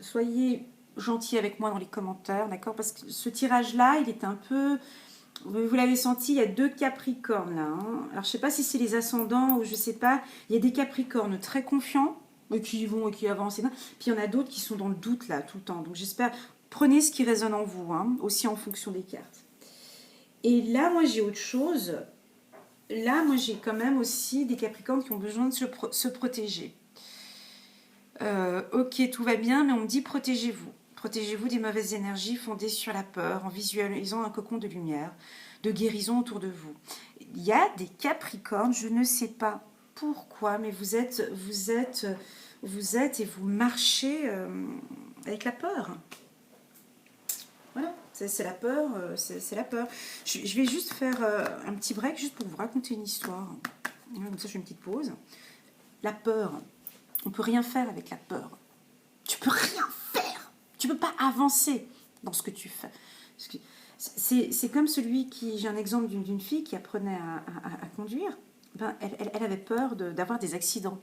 Soyez gentils avec moi dans les commentaires, d'accord? Parce que ce tirage-là, il est un peu... Vous l'avez senti, il y a 2 Capricornes, là. Hein. Alors, je ne sais pas si c'est les ascendants ou je ne sais pas. Il y a des Capricornes très confiants, qui y vont et qui avancent. Puis, il y en a d'autres qui sont dans le doute, là, tout le temps. Donc, j'espère... Prenez ce qui résonne en vous, hein, aussi en fonction des cartes. Et là, moi, j'ai autre chose. Là, moi, j'ai quand même aussi des Capricornes qui ont besoin de se protéger. Ok, tout va bien, mais on me dit protégez-vous. Protégez-vous des mauvaises énergies fondées sur la peur, en visualisant un cocon de lumière, de guérison autour de vous. Il y a des Capricornes, je ne sais pas pourquoi, mais vous êtes et vous marchez avec la peur. Voilà, c'est la peur, c'est la peur. Je vais juste faire un petit break, juste pour vous raconter une histoire. Comme ça, je fais une petite pause. La peur. On ne peut rien faire avec la peur. Tu peux rien faire. Tu ne peux pas avancer dans ce que tu fais. C'est comme celui qui... J'ai un exemple d'une fille qui apprenait à conduire. Ben, elle avait peur d'avoir des accidents.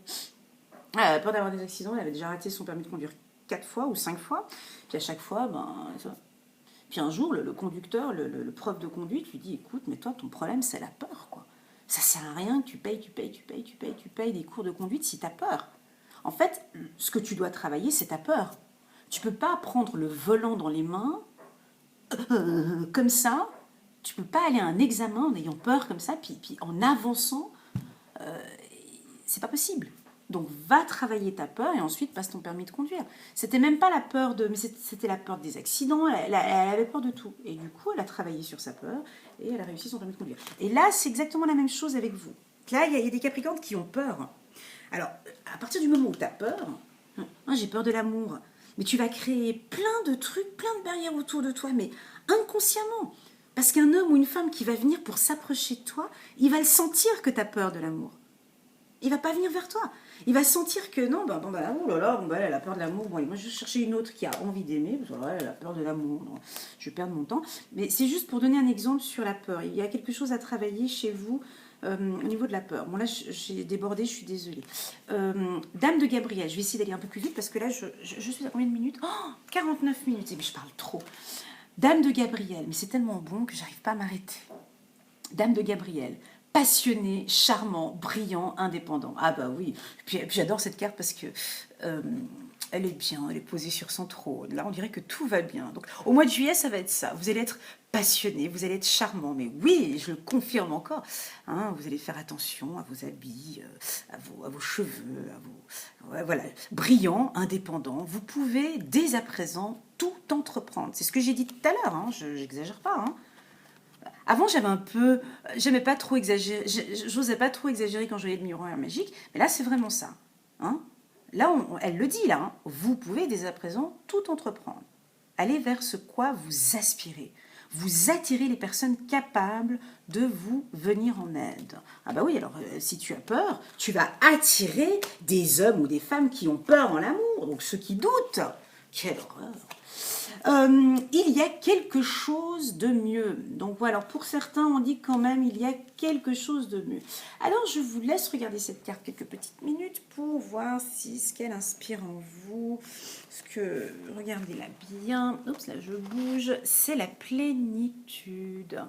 Elle avait peur d'avoir des accidents. Elle avait déjà raté son permis de conduire 4 fois ou 5 fois. Puis à chaque fois, puis un jour, le conducteur, le prof de conduite lui dit, écoute, mais toi, ton problème, c'est la peur, quoi. Ça sert à rien que tu payes des cours de conduite si tu as peur. En fait, ce que tu dois travailler, c'est ta peur. Tu ne peux pas prendre le volant dans les mains comme ça. Tu ne peux pas aller à un examen en ayant peur comme ça, puis en avançant. C'est pas possible. Donc, va travailler ta peur et ensuite passe ton permis de conduire. C'était même pas la peur mais c'était la peur des accidents. Elle avait peur de tout. Et du coup, elle a travaillé sur sa peur et elle a réussi son permis de conduire. Et là, c'est exactement la même chose avec vous. Là, il y a des Capricornes qui ont peur. Alors, à partir du moment où tu as peur, j'ai peur de l'amour, mais tu vas créer plein de trucs, plein de barrières autour de toi, mais inconsciemment. Parce qu'un homme ou une femme qui va venir pour s'approcher de toi, il va le sentir que tu as peur de l'amour. Il va pas venir vers toi. Il va sentir que non, oh là là, elle a peur de l'amour. Bon, moi, je vais chercher une autre qui a envie d'aimer, parce que elle a peur de l'amour. Je vais perdre mon temps. Mais c'est juste pour donner un exemple sur la peur. Il y a quelque chose à travailler chez vous. Au niveau de la peur. Bon là, j'ai débordé, je suis désolée. Dame de Gabriel, je vais essayer d'aller un peu plus vite parce que là, je suis à combien de minutes? 49 minutes, et puis je parle trop. Dame de Gabriel, mais c'est tellement bon que j'arrive pas à m'arrêter. Dame de Gabriel, passionné, charmant, brillant, indépendant. Ah bah oui, puis j'adore cette carte parce que elle est bien, elle est posée sur son trône. Là, on dirait que tout va bien. Donc, au mois de juillet, ça va être ça. Vous allez être passionné, vous allez être charmant. Mais oui, je le confirme encore. Hein, vous allez faire attention à vos habits, à vos cheveux, ouais, voilà, brillant, indépendant. Vous pouvez dès à présent tout entreprendre. C'est ce que j'ai dit tout à l'heure. Hein, je n'exagère pas. Hein. Avant, j'aimais pas trop exagérer, j'osais pas trop exagérer quand je voyais le miroir magique, mais là, c'est vraiment ça. Hein. Là, elle le dit, là, hein, vous pouvez dès à présent tout entreprendre. Allez vers ce quoi vous aspirez. Vous attirez les personnes capables de vous venir en aide. Ah bah oui, alors si tu as peur, tu vas attirer des hommes ou des femmes qui ont peur en l'amour, donc ceux qui doutent. Quelle horreur! Il y a quelque chose de mieux. Donc voilà, alors pour certains, on dit quand même il y a quelque chose de mieux. Alors je vous laisse regarder cette carte quelques petites minutes pour voir si ce qu'elle inspire en vous. Regardez-la bien. Oups, là je bouge. C'est la plénitude.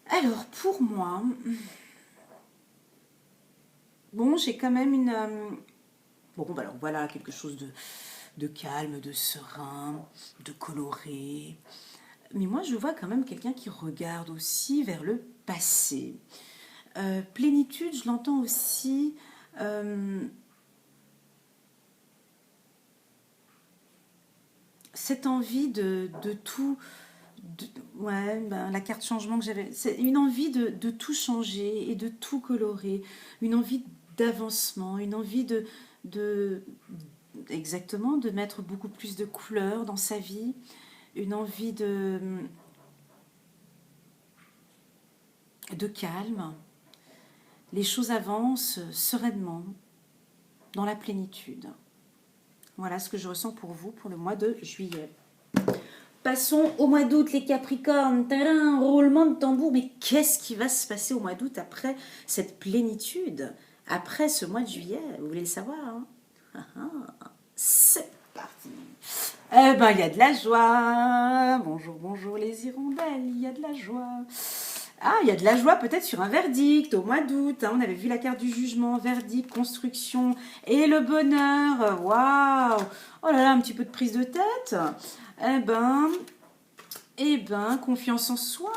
Alors pour moi, bon, j'ai quand même une... Bon, bah alors voilà, quelque chose de calme, de serein, de coloré. Mais moi, je vois quand même quelqu'un qui regarde aussi vers le passé. Plénitude, je l'entends aussi... cette envie de tout... ouais, ben, la carte changement que j'avais... C'est une envie de tout changer et de tout colorer. Une envie d'avancement, une envie exactement, de mettre beaucoup plus de couleurs dans sa vie, une envie de calme. Les choses avancent sereinement, dans la plénitude. Voilà ce que je ressens pour vous pour le mois de juillet. Passons au mois d'août, les Capricornes. Tadam, roulement de tambour. Mais qu'est-ce qui va se passer au mois d'août après cette plénitude? Après ce mois de juillet? Vous voulez le savoir, hein? C'est parti. Eh ben, il y a de la joie. Bonjour, bonjour les hirondelles, il y a de la joie. Ah, il y a de la joie peut-être sur un verdict au mois d'août. Hein, on avait vu la carte du jugement, verdict, construction et le bonheur. Waouh! Oh là là, un petit peu de prise de tête. Eh ben, confiance en soi,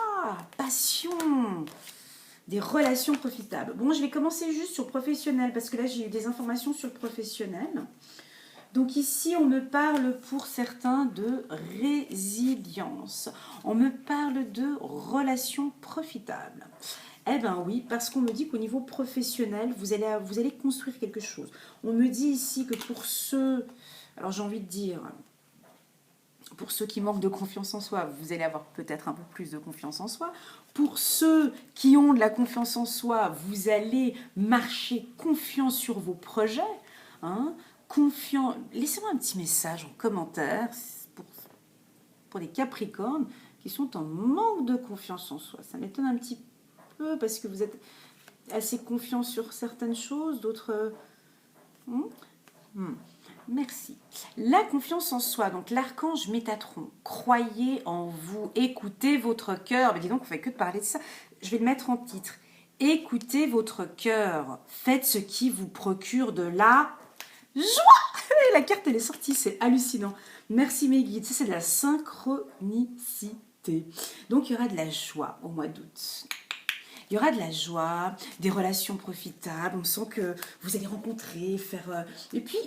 passion, des relations profitables. Bon, je vais commencer juste sur le professionnel parce que là, j'ai eu des informations sur le professionnel. Donc ici, on me parle pour certains de résilience. On me parle de relations profitables. Eh bien oui, parce qu'on me dit qu'au niveau professionnel, vous allez construire quelque chose. On me dit ici que pour ceux, alors j'ai envie de dire, pour ceux qui manquent de confiance en soi, vous allez avoir peut-être un peu plus de confiance en soi. Pour ceux qui ont de la confiance en soi, vous allez marcher confiant sur vos projets. Hein, confiant. Laissez-moi un petit message en commentaire pour les Capricornes qui sont en manque de confiance en soi. Ça m'étonne un petit peu parce que vous êtes assez confiant sur certaines choses, d'autres... Merci. La confiance en soi, donc l'archange Métatron. Croyez en vous, écoutez votre cœur. Mais dis donc, on ne fait que de parler de ça. Je vais le mettre en titre. Écoutez votre cœur. Faites ce qui vous procure de la joie. La carte, elle est sortie, c'est hallucinant. Merci mes guides. Ça, c'est de la synchronicité. Donc, il y aura de la joie au mois d'août. Il y aura de la joie, des relations profitables. On sent que vous allez rencontrer, faire... Et puis,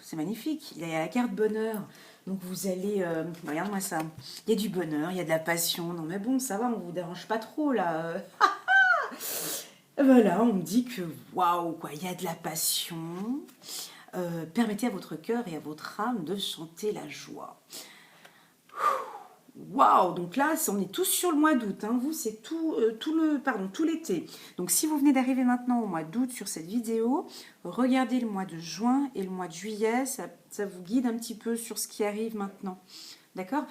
c'est magnifique. Il y a la carte bonheur. Donc, vous allez... regarde-moi ça. Il y a du bonheur, il y a de la passion. Non, mais bon, ça va, on ne vous dérange pas trop, là. Voilà, on me dit que, waouh, quoi, il y a de la passion. Permettez à votre cœur et à votre âme de chanter la joie. Waouh, donc là, on est tous sur le mois d'août. Hein. Vous, c'est tout l'été. Donc, si vous venez d'arriver maintenant au mois d'août sur cette vidéo, regardez le mois de juin et le mois de juillet. Ça vous guide un petit peu sur ce qui arrive maintenant. D'accord?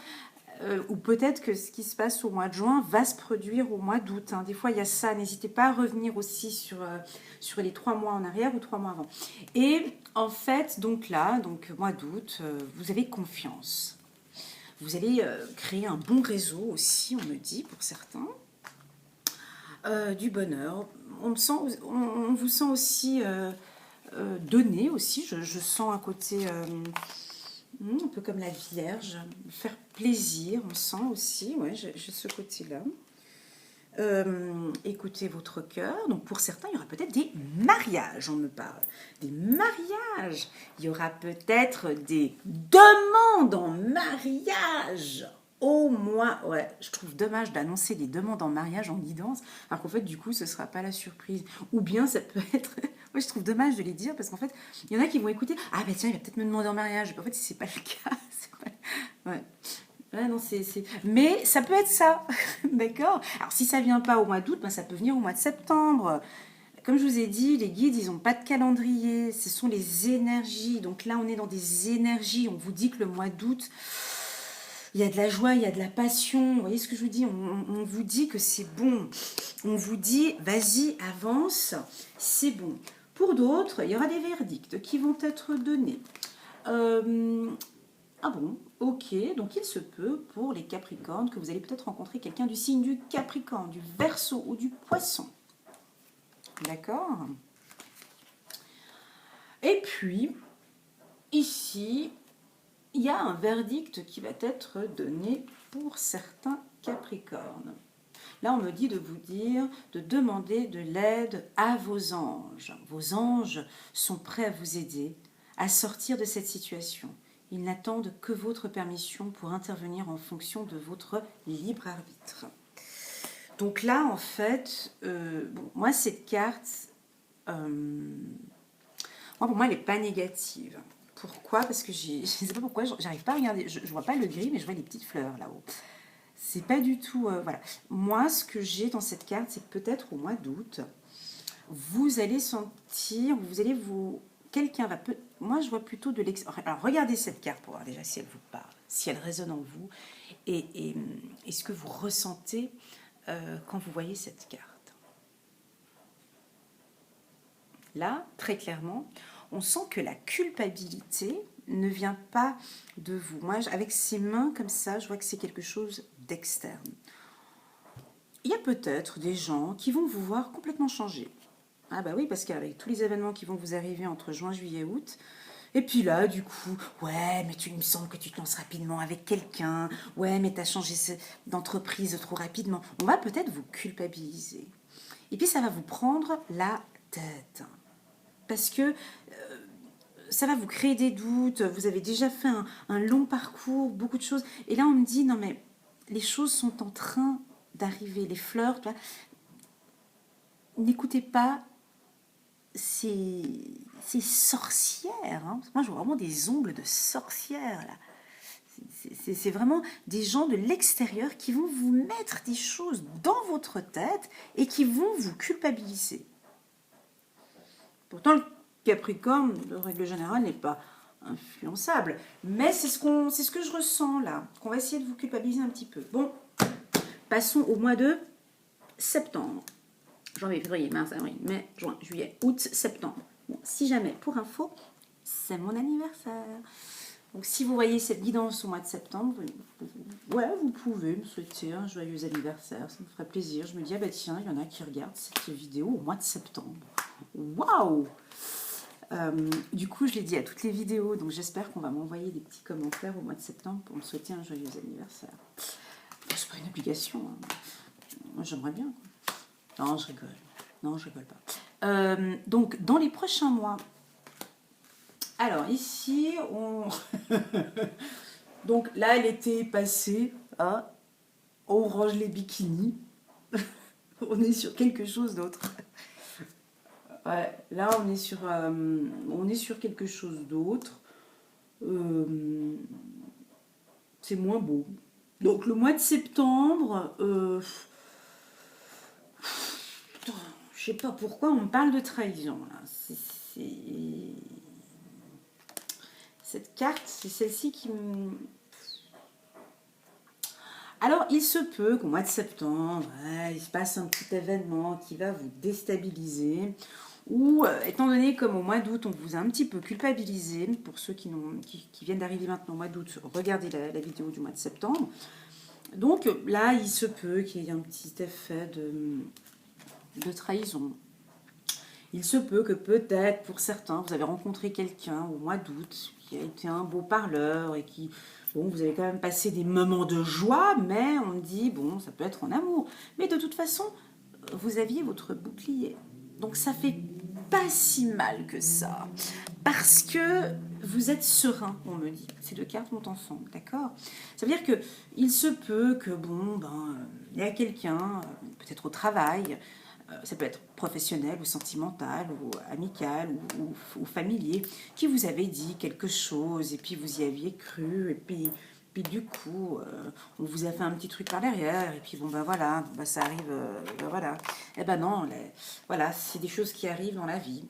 Ou peut-être que ce qui se passe au mois de juin va se produire au mois d'août. Hein. Des fois, il y a ça. N'hésitez pas à revenir aussi sur les 3 mois en arrière ou 3 mois avant. Et en fait, donc là, mois d'août, vous avez confiance. Vous allez créer un bon réseau aussi, on me dit, pour certains. Du bonheur. On vous sent aussi donné aussi. Je sens un côté un peu comme la Vierge, faire plaisir, on sent aussi, ouais, j'ai ce côté-là. Écoutez votre cœur. Donc pour certains, il y aura peut-être des mariages, on me parle. Des mariages. Il y aura peut-être des demandes en mariage. Au moins, ouais, je trouve dommage d'annoncer des demandes en mariage en guidance, alors qu'en fait, du coup, ce ne sera pas la surprise. Ou bien ça peut être. Moi, je trouve dommage de les dire parce qu'en fait, il y en a qui vont écouter. Ah, ben tiens, il va peut-être me demander en mariage. En fait, si c'est pas le cas, c'est pas. Ouais. Ouais, non, Mais ça peut être ça, d'accord. Alors, si ça vient pas au mois d'août, ben, ça peut venir au mois de septembre. Comme je vous ai dit, les guides, ils n'ont pas de calendrier. Ce sont les énergies. Donc là, on est dans des énergies. On vous dit que le mois d'août, il y a de la joie, il y a de la passion. Vous voyez ce que je vous dis, on vous dit que c'est bon. On vous dit, vas-y, avance, c'est bon. Pour d'autres, il y aura des verdicts qui vont être donnés. Ah bon, ok, donc il se peut pour les Capricornes que vous allez peut-être rencontrer quelqu'un du signe du Capricorne, du Verseau ou du Poisson. D'accord? Et puis, ici, il y a un verdict qui va être donné pour certains Capricornes. Là, on me dit de vous dire de demander de l'aide à vos anges. Vos anges sont prêts à vous aider à sortir de cette situation. Ils n'attendent que votre permission pour intervenir en fonction de votre libre arbitre. Donc là, en fait, moi, cette carte, pour moi, elle n'est pas négative. Pourquoi? Parce que je ne sais pas pourquoi, j'arrive pas à regarder, je ne vois pas le gris, mais je vois les petites fleurs là-haut. C'est pas du tout... voilà. Moi, ce que j'ai dans cette carte, c'est que peut-être au mois d'août, vous allez sentir, vous allez vous... Quelqu'un va... Moi, je vois plutôt de l'extérieur. Alors, regardez cette carte pour voir déjà si elle vous parle, si elle résonne en vous, et ce que vous ressentez quand vous voyez cette carte. Là, très clairement, on sent que la culpabilité ne vient pas de vous. Moi, avec ces mains comme ça, je vois que c'est quelque chose d'externe. Il y a peut-être des gens qui vont vous voir complètement changer. Ah bah oui, parce qu'avec tous les événements qui vont vous arriver entre juin, juillet, août, et puis là, du coup, ouais, mais il me semble que tu te lances rapidement avec quelqu'un, ouais, mais tu as changé d'entreprise trop rapidement. On va peut-être vous culpabiliser. Et puis ça va vous prendre la tête. Parce que ça va vous créer des doutes, vous avez déjà fait un long parcours, beaucoup de choses. Et là, on me dit, non mais les choses sont en train d'arriver, les fleurs, n'écoutez pas ces sorcières. Hein. Moi, je vois vraiment des ongles de sorcières, là. C'est vraiment des gens de l'extérieur qui vont vous mettre des choses dans votre tête et qui vont vous culpabiliser. Pourtant, le Capricorne, de règle générale, n'est pas influençable. Mais c'est ce que je ressens là, qu'on va essayer de vous culpabiliser un petit peu. Bon, passons au mois de septembre. Janvier, février, mars, avril, mai, juin, juillet, août, septembre. Bon, si jamais, pour info, c'est mon anniversaire. Donc si vous voyez cette guidance au mois de septembre, vous pouvez me souhaiter un joyeux anniversaire, ça me ferait plaisir. Je me dis, ah bah tiens, il y en a qui regardent cette vidéo au mois de septembre. Waouh! Du coup, je l'ai dit à toutes les vidéos, donc j'espère qu'on va m'envoyer des petits commentaires au mois de septembre pour me souhaiter un joyeux anniversaire. C'est pas une obligation, hein. Moi j'aimerais bien. Non, je rigole. Non, je rigole pas. Donc, dans les prochains mois, alors ici, donc là, l'été est passé, hein, on range les bikinis, on est sur quelque chose d'autre. Ouais, là, on est sur quelque chose d'autre. C'est moins beau. Donc, le mois de septembre, je sais pas pourquoi on me parle de trahison là. Cette carte, c'est celle-ci qui me... Alors, il se peut qu'au mois de septembre, il se passe un petit événement qui va vous déstabiliser. Ou, étant donné comme au mois d'août, on vous a un petit peu culpabilisé, pour ceux qui viennent d'arriver maintenant au mois d'août, regardez la vidéo du mois de septembre. Donc là, il se peut qu'il y ait un petit effet de trahison. Il se peut que peut-être pour certains, vous avez rencontré quelqu'un au mois d'août qui a été un beau parleur et qui, bon, vous avez quand même passé des moments de joie, mais on me dit, bon, ça peut être en amour. Mais de toute façon, vous aviez votre bouclier. Donc ça fait pas si mal que ça. Parce que vous êtes serein, on me dit. Ces deux cartes montent ensemble, d'accord? Ça veut dire que il se peut que, bon, il y a quelqu'un, peut-être au travail, ça peut être professionnel ou sentimental ou amical ou familier, qui vous avait dit quelque chose et puis vous y aviez cru et puis du coup, on vous a fait un petit truc par derrière, et puis bon ben voilà, ben ça arrive, ben voilà. Eh ben non, voilà, c'est des choses qui arrivent dans la vie.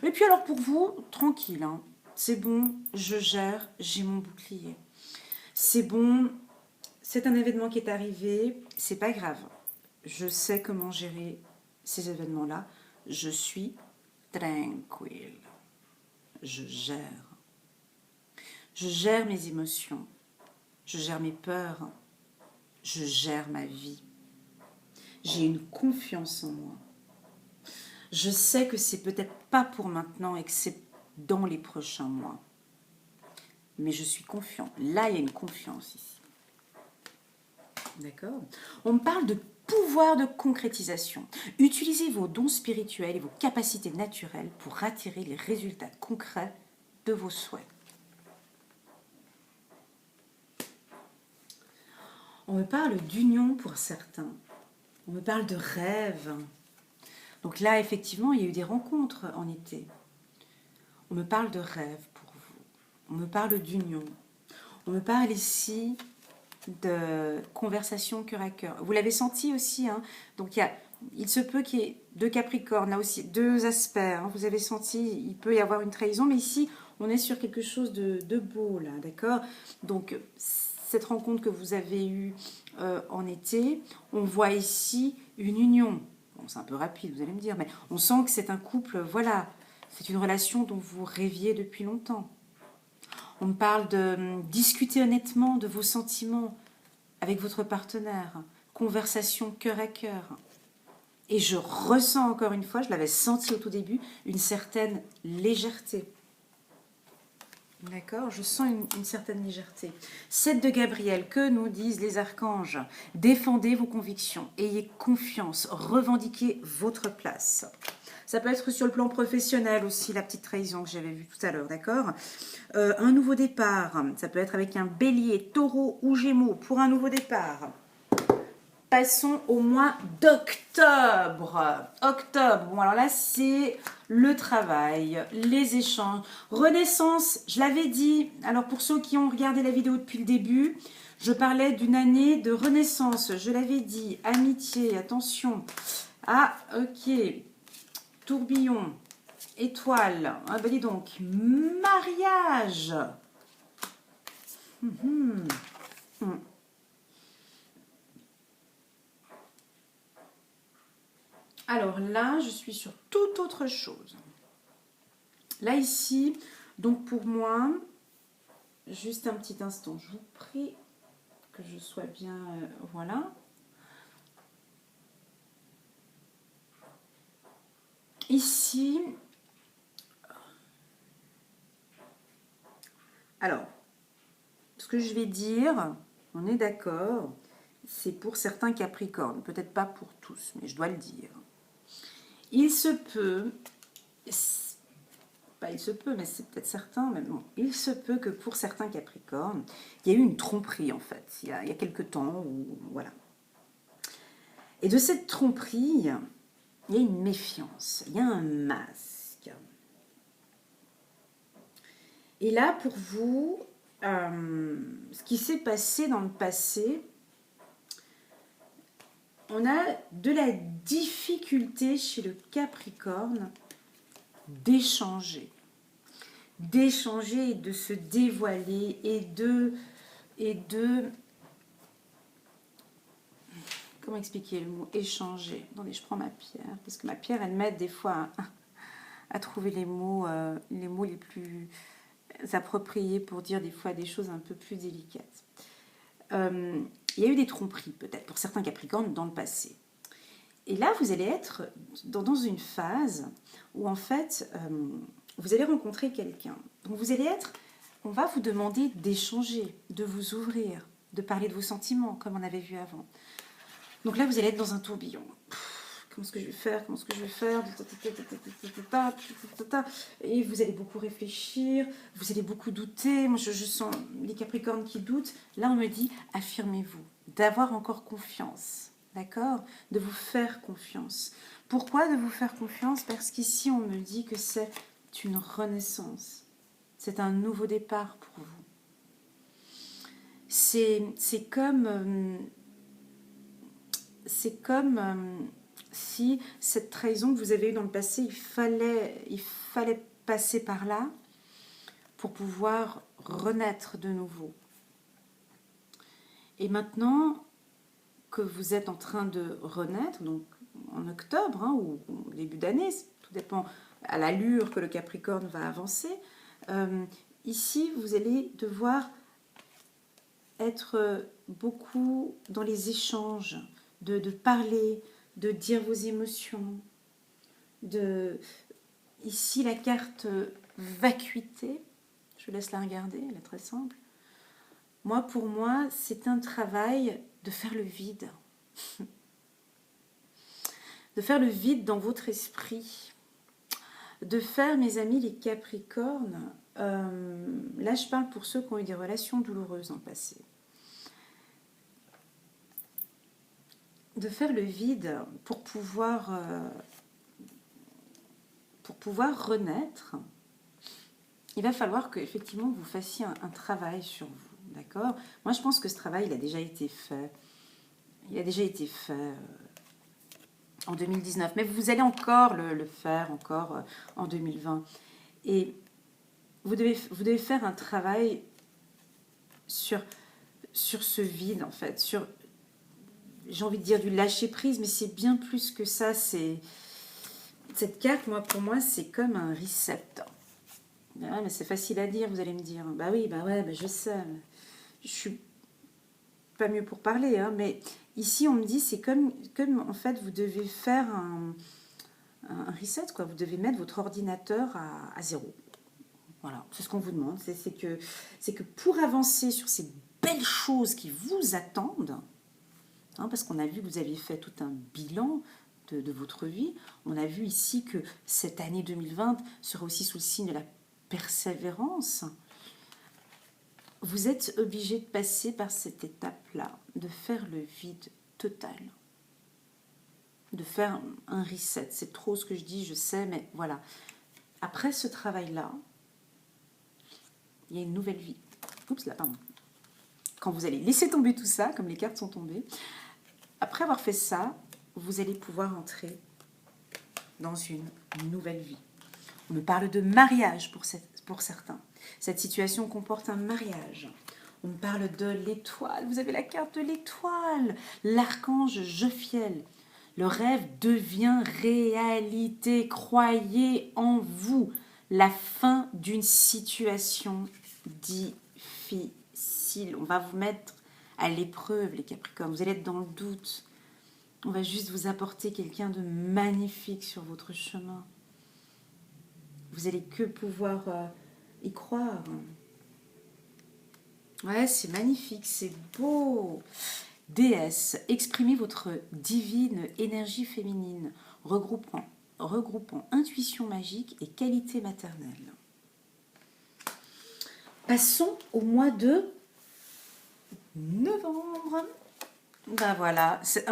Et puis alors pour vous, tranquille, hein, c'est bon, je gère, j'ai mon bouclier. C'est bon, c'est un événement qui est arrivé, c'est pas grave. Je sais comment gérer ces événements-là. Je suis tranquille. Je gère. Je gère mes émotions. Je gère mes peurs. Je gère ma vie. J'ai une confiance en moi. Je sais que c'est peut-être pas pour maintenant et que c'est dans les prochains mois. Mais je suis confiant. Là, il y a une confiance ici. D'accord? On me parle de pouvoir de concrétisation. Utilisez vos dons spirituels et vos capacités naturelles pour attirer les résultats concrets de vos souhaits. On me parle d'union pour certains. On me parle de rêve. Donc là, effectivement, il y a eu des rencontres en été. On me parle de rêve pour vous. On me parle d'union. On me parle ici de conversation cœur à cœur. Vous l'avez senti aussi, hein? Donc il se peut qu'il y ait deux Capricornes, là aussi, deux aspects. Hein? Vous avez senti, il peut y avoir une trahison, mais ici, on est sur quelque chose de beau, là, d'accord? Donc, cette rencontre que vous avez eue en été, on voit ici une union. Bon, c'est un peu rapide, vous allez me dire, mais on sent que c'est un couple, voilà, c'est une relation dont vous rêviez depuis longtemps. On me parle de discuter honnêtement de vos sentiments avec votre partenaire, conversation cœur à cœur. Et je ressens encore une fois, je l'avais senti au tout début, une certaine légèreté. D'accord? Je sens une certaine légèreté. 7 de Gabriel, que nous disent les archanges? Défendez vos convictions, ayez confiance, revendiquez votre place. Ça peut être sur le plan professionnel aussi, la petite trahison que j'avais vue tout à l'heure, d'accord? Un nouveau départ, ça peut être avec un bélier, taureau ou gémeaux pour un nouveau départ. Passons au mois d'octobre. Octobre, bon alors là c'est le travail, les échanges. Renaissance, je l'avais dit, alors pour ceux qui ont regardé la vidéo depuis le début, je parlais d'une année de renaissance, je l'avais dit, amitié, attention. Ah ok, tourbillon, étoile, ah ben dis donc, mariage. Alors là, je suis sur toute autre chose. Là, ici, donc pour moi, juste un petit instant, je vous prie que je sois bien... voilà. Ici... Alors, ce que je vais dire, on est d'accord, c'est pour certains Capricornes, peut-être pas pour tous, mais je dois le dire. Il se peut... Pas il se peut, mais c'est peut-être certain, mais bon, il se peut que pour certains Capricornes, il y a eu une tromperie en fait, il y a quelque temps, voilà. Et de cette tromperie, il y a une méfiance, il y a un masque. Et là, pour vous, ce qui s'est passé dans le passé, on a de la difficulté chez le Capricorne d'échanger et de se dévoiler et de comment expliquer le mot échanger. Attendez, je prends ma pierre parce que ma pierre elle m'aide des fois à trouver les mots les plus appropriés pour dire des fois des choses un peu plus délicates. Il y a eu des tromperies peut-être pour certains Capricornes dans le passé. Et là, vous allez être dans une phase où en fait, vous allez rencontrer quelqu'un. Donc vous allez être, on va vous demander d'échanger, de vous ouvrir, de parler de vos sentiments, comme on avait vu avant. Donc là, vous allez être dans un tourbillon. Comment est-ce que je vais faire? Comment est-ce que je vais faire? Et vous allez beaucoup réfléchir, vous allez beaucoup douter. Moi, je sens les Capricornes qui doutent. Là, on me dit, affirmez-vous, d'avoir encore confiance. D'accord? De vous faire confiance. Pourquoi de vous faire confiance? Parce qu'ici, on me dit que c'est une renaissance. C'est un nouveau départ pour vous. C'est comme si cette trahison que vous avez eue dans le passé, il fallait passer par là pour pouvoir renaître de nouveau. Et maintenant que vous êtes en train de renaître, donc en octobre ou au début d'année, tout dépend à l'allure que le Capricorne va avancer, ici vous allez devoir être beaucoup dans les échanges, de parler, de dire vos émotions. Ici, la carte vacuité, je laisse la regarder, elle est très simple. Pour moi, c'est un travail de faire le vide. De faire le vide dans votre esprit. De faire, mes amis, les Capricornes, là je parle pour ceux qui ont eu des relations douloureuses en passé. De faire le vide pour pouvoir renaître, il va falloir qu'effectivement vous fassiez un travail sur vous, d'accord? Moi, je pense que ce travail, il a déjà été fait. Il a déjà été fait en 2019, mais vous allez encore le faire, encore en 2020. Et vous devez faire un travail sur ce vide, en fait, sur, j'ai envie de dire du lâcher-prise, mais c'est bien plus que ça. Cette carte, pour moi, c'est comme un reset. Ah, mais c'est facile à dire, vous allez me dire. Bah oui, je sais. Je suis pas mieux pour parler, mais ici, on me dit, c'est comme en fait, vous devez faire un reset, quoi. Vous devez mettre votre ordinateur à zéro. Voilà, c'est ce qu'on vous demande. C'est que pour avancer sur ces belles choses qui vous attendent, parce qu'on a vu que vous aviez fait tout un bilan de votre vie, on a vu ici que cette année 2020 sera aussi sous le signe de la persévérance. Vous êtes obligé de passer par cette étape-là, de faire le vide total, de faire un reset. C'est trop ce que je dis, je sais, mais voilà. Après ce travail-là, il y a une nouvelle vie. Oups, là, pardon. Quand vous allez laisser tomber tout ça, comme les cartes sont tombées, après avoir fait ça, vous allez pouvoir entrer dans une nouvelle vie. On me parle de mariage pour certains. Cette situation comporte un mariage. On me parle de l'étoile. Vous avez la carte de l'étoile. L'archange Jophiel. Le rêve devient réalité. Croyez en vous. La fin d'une situation difficile. On va vous mettre à l'épreuve, les Capricornes. Vous allez être dans le doute. On va juste vous apporter quelqu'un de magnifique sur votre chemin. Vous allez que pouvoir y croire. Ouais, c'est magnifique, c'est beau. Déesse, exprimez votre divine énergie féminine, regroupant intuition magique et qualité maternelle. Passons au mois de novembre. Ben voilà, c'est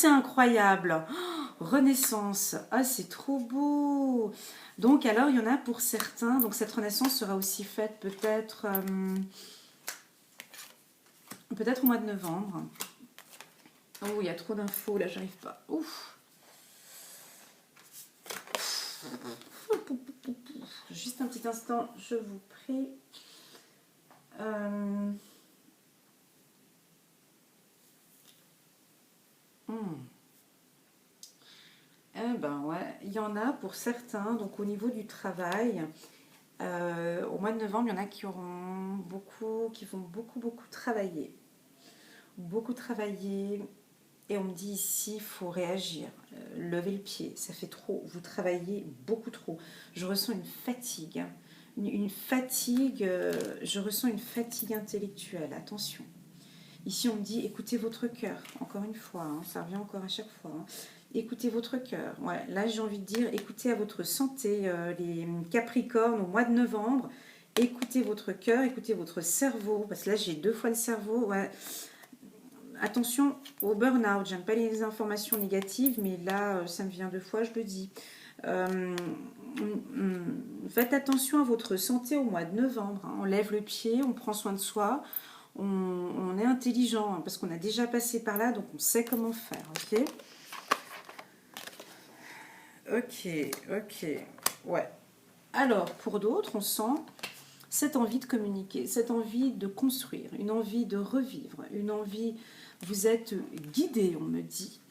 incroyable. Oh, renaissance, c'est trop beau. Donc alors, il y en a pour certains, donc cette renaissance sera aussi faite peut-être au mois de novembre. Oh, il y a trop d'infos, là, j'arrive pas. Ouf. Juste un petit instant, je vous prie. Eh ben ouais, il y en a pour certains, donc au niveau du travail, au mois de novembre, il y en a qui vont beaucoup travailler. Beaucoup travailler. Et on me dit ici, il faut réagir, lever le pied, ça fait trop, vous travaillez beaucoup trop. Je ressens une fatigue, hein. Une fatigue, je ressens une fatigue intellectuelle, attention. Ici, on me dit, écoutez votre cœur, encore une fois, hein, ça revient encore à chaque fois. Hein. Écoutez votre cœur. Ouais, là, j'ai envie de dire, écoutez à votre santé, les Capricornes, au mois de novembre. Écoutez votre cœur, écoutez votre cerveau, parce que là, j'ai 2 fois le cerveau. Ouais. Attention au burn-out, j'aime pas les informations négatives, mais là, ça me vient 2 fois, je le dis. Euh, Faites attention à votre santé au mois de novembre. Hein. On lève le pied, on prend soin de soi, on est intelligent, hein, parce qu'on a déjà passé par là, donc on sait comment faire. Ok, ok, ok. Ouais. Alors, pour d'autres, on sent cette envie de communiquer, cette envie de construire, une envie de revivre, une envie... Vous êtes guidé, on me dit.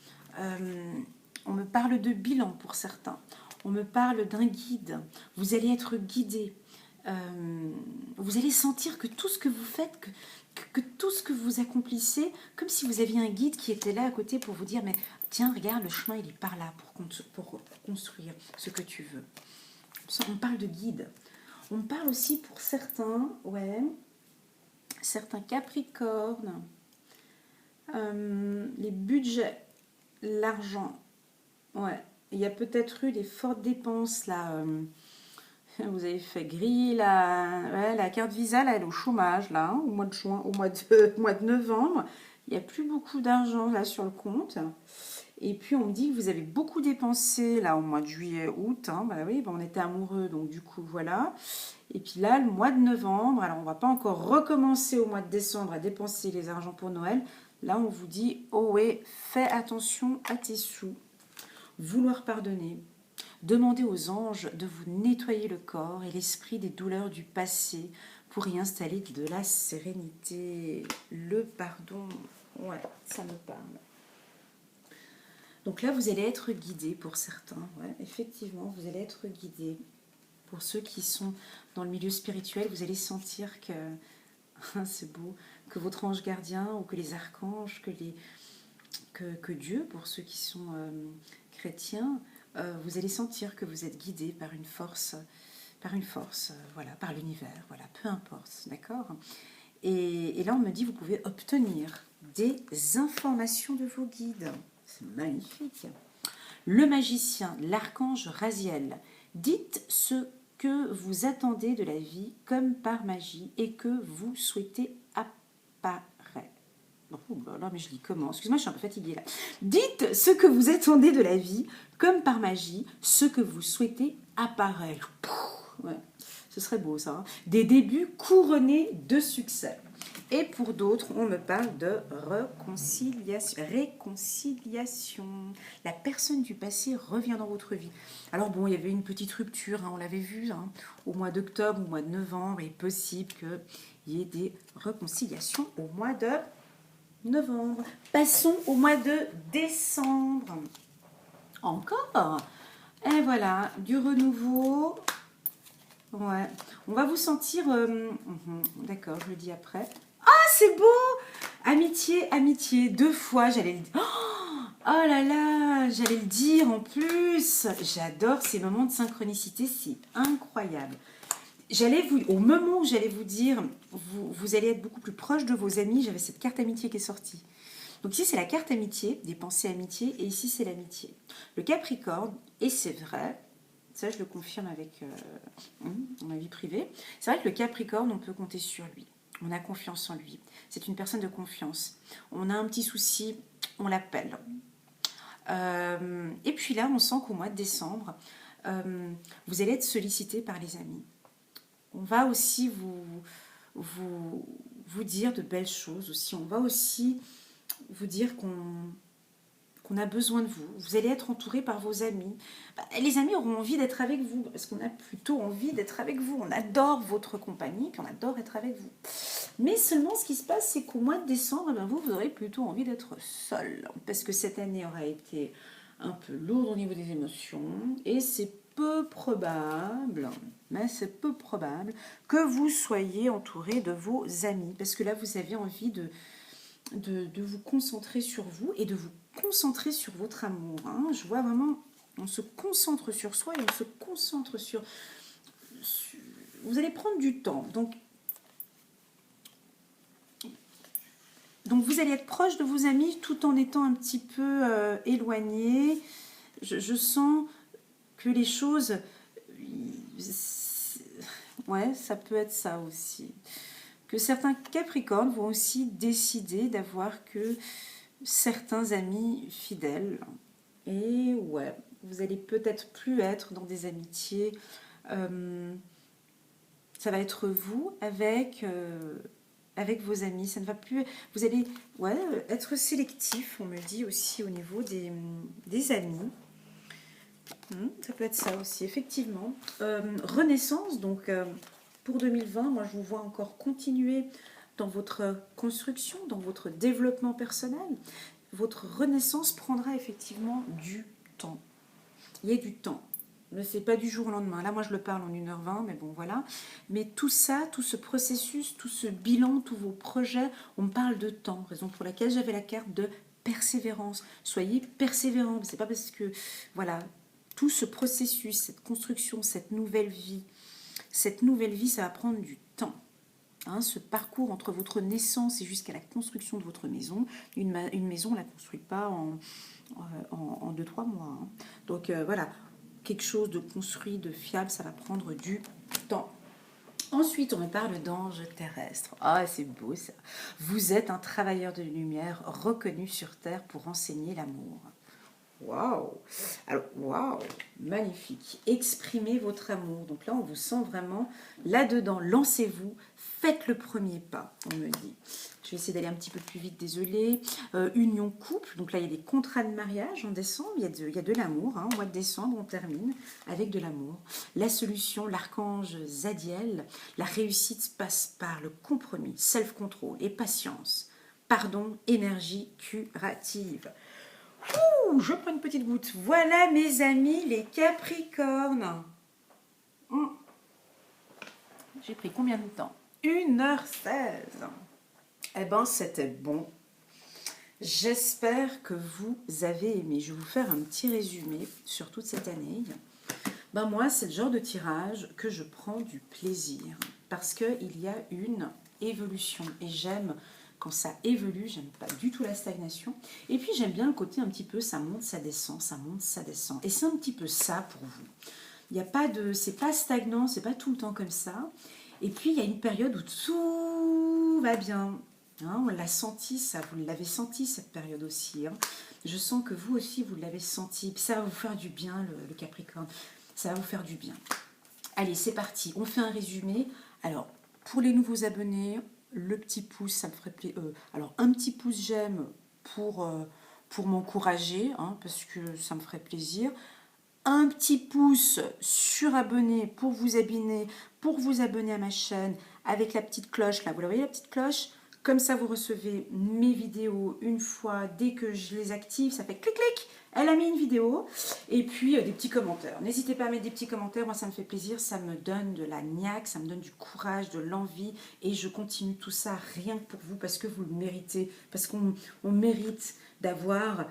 On me parle de bilan pour certains. On me parle d'un guide. Vous allez être guidé. Vous allez sentir que tout ce que vous faites, que tout ce que vous accomplissez, comme si vous aviez un guide qui était là à côté pour vous dire, mais tiens, regarde, le chemin, il est par là pour construire ce que tu veux. On parle de guide. On parle aussi pour certains, ouais, certains Capricornes, les budgets, l'argent. Ouais, il y a peut-être eu des fortes dépenses là. Vous avez fait griller la carte Visa, là, elle est au chômage, là, hein, au mois de juin, mois de novembre. Il n'y a plus beaucoup d'argent là sur le compte. Et puis on me dit que vous avez beaucoup dépensé là au mois de juillet, août. Hein, bah oui, bah on était amoureux, donc du coup voilà. Et puis là, le mois de novembre, alors on va pas encore recommencer au mois de décembre à dépenser les argents pour Noël. Là, on vous dit, oh ouais, fais attention à tes sous. Vouloir pardonner. Demandez aux anges de vous nettoyer le corps et l'esprit des douleurs du passé pour y installer de la sérénité. Le pardon, ouais, ça me parle. Donc là, vous allez être guidé pour certains. Ouais, effectivement, vous allez être guidé. Pour ceux qui sont dans le milieu spirituel, vous allez sentir que, c'est beau, que votre ange gardien ou que les archanges, que Dieu, pour ceux qui sont chrétiens, vous allez sentir que vous êtes guidé par une force, voilà, par l'univers, voilà, peu importe, d'accord. Et là, on me dit, vous pouvez obtenir des informations de vos guides. C'est magnifique. Le magicien, l'archange Raziel, dites ce que vous attendez de la vie comme par magie et que vous souhaitez apparaître. Oh là là, mais je lis comment? Excuse-moi, je suis un peu fatiguée là. Dites ce que vous attendez de la vie comme par magie, ce que vous souhaitez apparaître. Ouais, ce serait beau ça. Hein. Des débuts couronnés de succès. Et pour d'autres, on me parle de réconciliation. Réconciliation. La personne du passé revient dans votre vie. Alors bon, il y avait une petite rupture, hein, on l'avait vu, hein, au mois d'octobre, au mois de novembre. Il est possible qu'il y ait des réconciliations au mois de novembre. Passons au mois de décembre. Encore. Et voilà, du renouveau. Ouais. On va vous sentir... d'accord, je le dis après. C'est beau! Amitié, amitié, 2 fois, j'allais le dire. Oh là là, j'allais le dire en plus. J'adore ces moments de synchronicité, c'est incroyable. Au moment où j'allais vous dire, vous allez être beaucoup plus proche de vos amis, j'avais cette carte amitié qui est sortie. Donc ici, c'est la carte amitié, des pensées amitié, et ici, c'est l'amitié. Le Capricorne, et c'est vrai, ça je le confirme avec ma vie privée, c'est vrai que le Capricorne, on peut compter sur lui. On a confiance en lui. C'est une personne de confiance. On a un petit souci, on l'appelle. Et puis là, on sent qu'au mois de décembre, vous allez être sollicité par les amis. On va aussi vous dire de belles choses aussi. On va aussi vous dire qu'on a besoin de vous. Vous allez être entouré par vos amis. Les amis auront envie d'être avec vous, parce qu'on a plutôt envie d'être avec vous. On adore votre compagnie, puis on adore être avec vous. Mais seulement, ce qui se passe, c'est qu'au mois de décembre, vous aurez plutôt envie d'être seul. Parce que cette année aura été un peu lourde au niveau des émotions. Et c'est peu probable, mais c'est peu probable, que vous soyez entouré de vos amis. Parce que là, vous avez envie de vous concentrer sur vous et de vous concentrer sur votre amour. Hein. Je vois vraiment, on se concentre sur soi et on se concentre sur... Vous allez prendre du temps. Donc vous allez être proche de vos amis tout en étant un petit peu éloigné. Je sens que les choses... Ouais, ça peut être ça aussi. Que certains Capricornes vont aussi décider d'avoir que certains amis fidèles. Et ouais, vous allez peut-être plus être dans des amitiés. Ça va être vous avec vos amis. Ça ne va plus. Vous allez être sélectif, on me dit aussi au niveau des amis. Ça peut être ça aussi, effectivement. Renaissance, donc pour 2020, moi je vous vois encore continuer dans votre construction, dans votre développement personnel. Votre renaissance prendra effectivement du temps. Il y a du temps. Ne c'est pas du jour au lendemain. Là, moi, je le parle en 1h20, mais bon, voilà. Mais tout ça, tout ce processus, tout ce bilan, tous vos projets, on me parle de temps. Raison pour laquelle j'avais la carte de persévérance. Soyez persévérants. C'est pas parce que, voilà, tout ce processus, cette construction, cette nouvelle vie, ça va prendre du temps. Hein, ce parcours entre votre naissance et jusqu'à la construction de votre maison. Une maison, on ne la construit pas en 2-3 mois. Hein. Donc voilà, quelque chose de construit, de fiable, ça va prendre du temps. Ensuite, on me parle d'ange terrestre. Ah, c'est beau ça. Vous êtes un travailleur de lumière reconnu sur Terre pour enseigner l'amour. Waouh! Alors, waouh! Magnifique. Exprimez votre amour. Donc là, on vous sent vraiment là-dedans. Lancez-vous. Faites le premier pas, on me dit. Je vais essayer d'aller un petit peu plus vite, désolée. Union couple. Donc là, il y a des contrats de mariage en décembre. Il y a de l'amour. Hein. Au mois de décembre, on termine avec de l'amour. La solution, l'archange Zadiel. La réussite passe par le compromis, self-control et patience. Pardon, énergie curative. Ouh, je prends une petite goutte. Voilà mes amis les Capricornes. J'ai pris combien de temps? 1h16. Eh ben c'était bon. J'espère que vous avez aimé. Je vais vous faire un petit résumé sur toute cette année. Ben moi, c'est le genre de tirage que je prends du plaisir. Parce qu'il y a une évolution. Et j'aime... Quand ça évolue, j'aime pas du tout la stagnation. Et puis j'aime bien le côté un petit peu, ça monte, ça descend, ça monte, ça descend. Et c'est un petit peu ça pour vous. Il n'y a pas de, c'est pas stagnant, c'est pas tout le temps comme ça. Et puis il y a une période où tout va bien. Hein, on l'a senti, ça, vous l'avez senti cette période aussi. Hein. Je sens que vous aussi vous l'avez senti. Puis ça va vous faire du bien le Capricorne. Ça va vous faire du bien. Allez, c'est parti. On fait un résumé. Alors, pour les nouveaux abonnés, le petit pouce, ça me ferait plaisir. Alors, un petit pouce j'aime pour m'encourager, hein, parce que ça me ferait plaisir. Un petit pouce sur abonné pour vous abonner à ma chaîne avec la petite cloche. Là, vous la voyez, la petite cloche? Comme ça, vous recevez mes vidéos une fois dès que je les active. Ça fait clic, clic. Elle a mis une vidéo. Et puis, des petits commentaires. N'hésitez pas à mettre des petits commentaires. Moi, ça me fait plaisir. Ça me donne de la niaque. Ça me donne du courage, de l'envie. Et je continue tout ça rien que pour vous parce que vous le méritez. Parce qu'on mérite d'avoir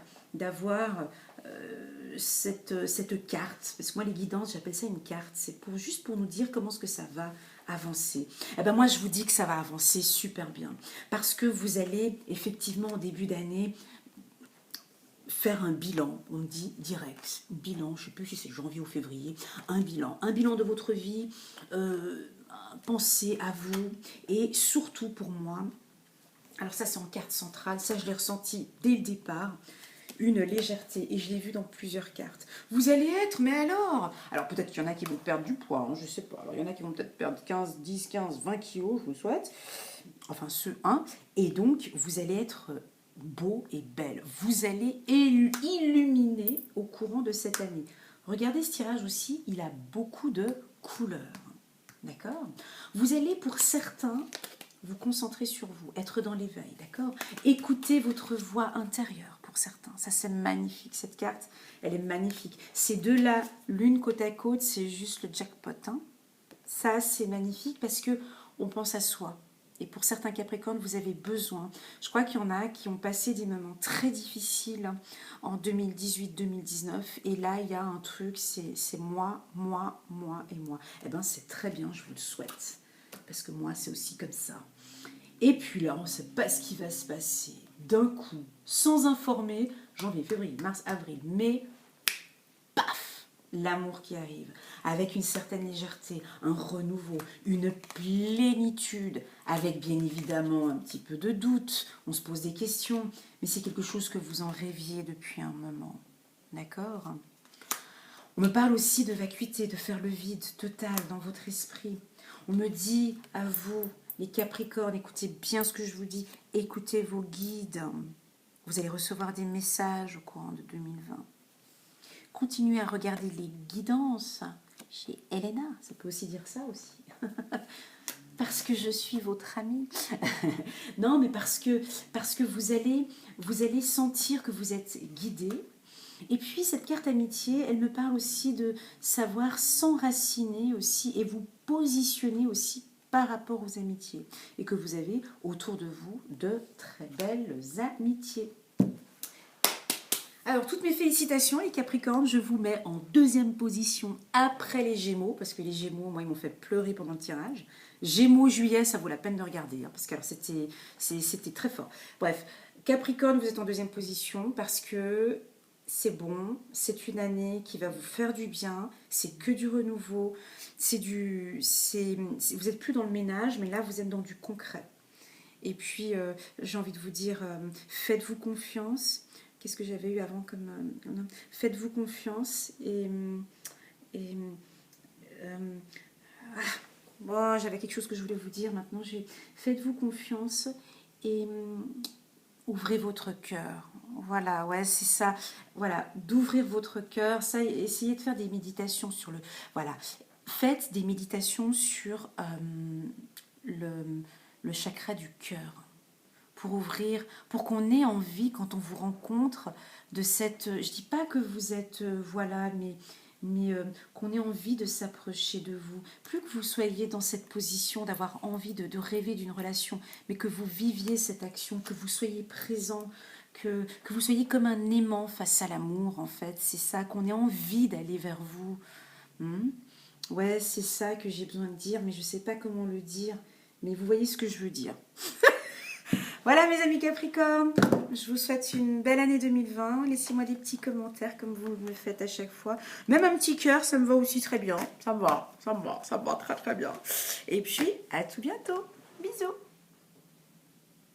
cette carte. Parce que moi, les guidances, j'appelle ça une carte. C'est juste pour nous dire comment est-ce que ça va avancer. Eh ben moi, je vous dis que ça va avancer super bien. Parce que vous allez, effectivement, en début d'année, faire un bilan, on dit direct, bilan, je ne sais plus si c'est janvier ou février, un bilan de votre vie, pensez à vous, et surtout pour moi, alors ça c'est en carte centrale, ça je l'ai ressenti dès le départ, une légèreté, et je l'ai vu dans plusieurs cartes. Vous allez être, mais alors peut-être qu'il y en a qui vont perdre du poids, hein, je ne sais pas, alors il y en a qui vont peut-être perdre 10, 15, 20 kilos, je vous le souhaite, enfin ceux, hein, et donc vous allez être beau et belle. Vous allez illuminer au courant de cette année. Regardez ce tirage aussi, il a beaucoup de couleurs. D'accord? Vous allez pour certains vous concentrer sur vous, être dans l'éveil, d'accord? Écoutez votre voix intérieure pour certains. Ça c'est magnifique, cette carte, elle est magnifique. Ces deux-là, l'une côte à côte, c'est juste le jackpot. Hein? Ça c'est magnifique parce que on pense à soi. Et pour certains Capricornes, vous avez besoin. Je crois qu'il y en a qui ont passé des moments très difficiles en 2018-2019. Et là, il y a un truc, c'est moi, moi, moi et moi. Eh bien, c'est très bien, je vous le souhaite. Parce que moi, c'est aussi comme ça. Et puis là, on ne sait pas ce qui va se passer. D'un coup, sans informer, janvier, février, mars, avril, mai, paf, l'amour qui arrive, avec une certaine légèreté, un renouveau, une plénitude, avec bien évidemment un petit peu de doute, on se pose des questions, mais c'est quelque chose que vous en rêviez depuis un moment, d'accord? On me parle aussi de vacuité, de faire le vide total dans votre esprit. On me dit à vous, les Capricornes, écoutez bien ce que je vous dis, écoutez vos guides. Vous allez recevoir des messages au courant de 2020. Continuez à regarder les guidances chez Elena, ça peut aussi dire ça aussi. Parce que je suis votre amie. Non, mais parce que vous allez sentir que vous êtes guidé. Et puis cette carte amitié, elle me parle aussi de savoir s'enraciner aussi et vous positionner aussi par rapport aux amitiés. Et que vous avez autour de vous de très belles amitiés. Alors, toutes mes félicitations les Capricornes, je vous mets en deuxième position après les Gémeaux, parce que les Gémeaux, moi, ils m'ont fait pleurer pendant le tirage. Gémeaux, juillet, ça vaut la peine de regarder, parce que c'était très fort. Bref, Capricorne, vous êtes en deuxième position, parce que c'est bon, c'est une année qui va vous faire du bien, c'est que du renouveau, vous n'êtes plus dans le ménage, mais là, vous êtes dans du concret. Et puis, j'ai envie de vous dire, faites-vous confiance. Qu'est-ce que j'avais eu avant comme... faites-vous confiance et bon, j'avais quelque chose que je voulais vous dire maintenant. Faites-vous confiance et ouvrez votre cœur. Voilà, ouais, c'est ça. Voilà, d'ouvrir votre cœur. Ça, essayez de faire des méditations sur le... Voilà, faites des méditations sur le chakra du cœur. Pour ouvrir, pour qu'on ait envie, quand on vous rencontre, de cette... Je dis pas que vous êtes... voilà, mais qu'on ait envie de s'approcher de vous. Plus que vous soyez dans cette position d'avoir envie de rêver d'une relation, mais que vous viviez cette action, que vous soyez présent, que vous soyez comme un aimant face à l'amour, en fait. C'est ça, qu'on ait envie d'aller vers vous. Ouais, c'est ça que j'ai besoin de dire, mais je sais pas comment le dire. Mais vous voyez ce que je veux dire. Voilà mes amis Capricorne, je vous souhaite une belle année 2020. Laissez-moi des petits commentaires comme vous me le faites à chaque fois. Même un petit cœur, ça me va aussi très bien. Ça me va très très bien. Et puis, à tout bientôt. Bisous.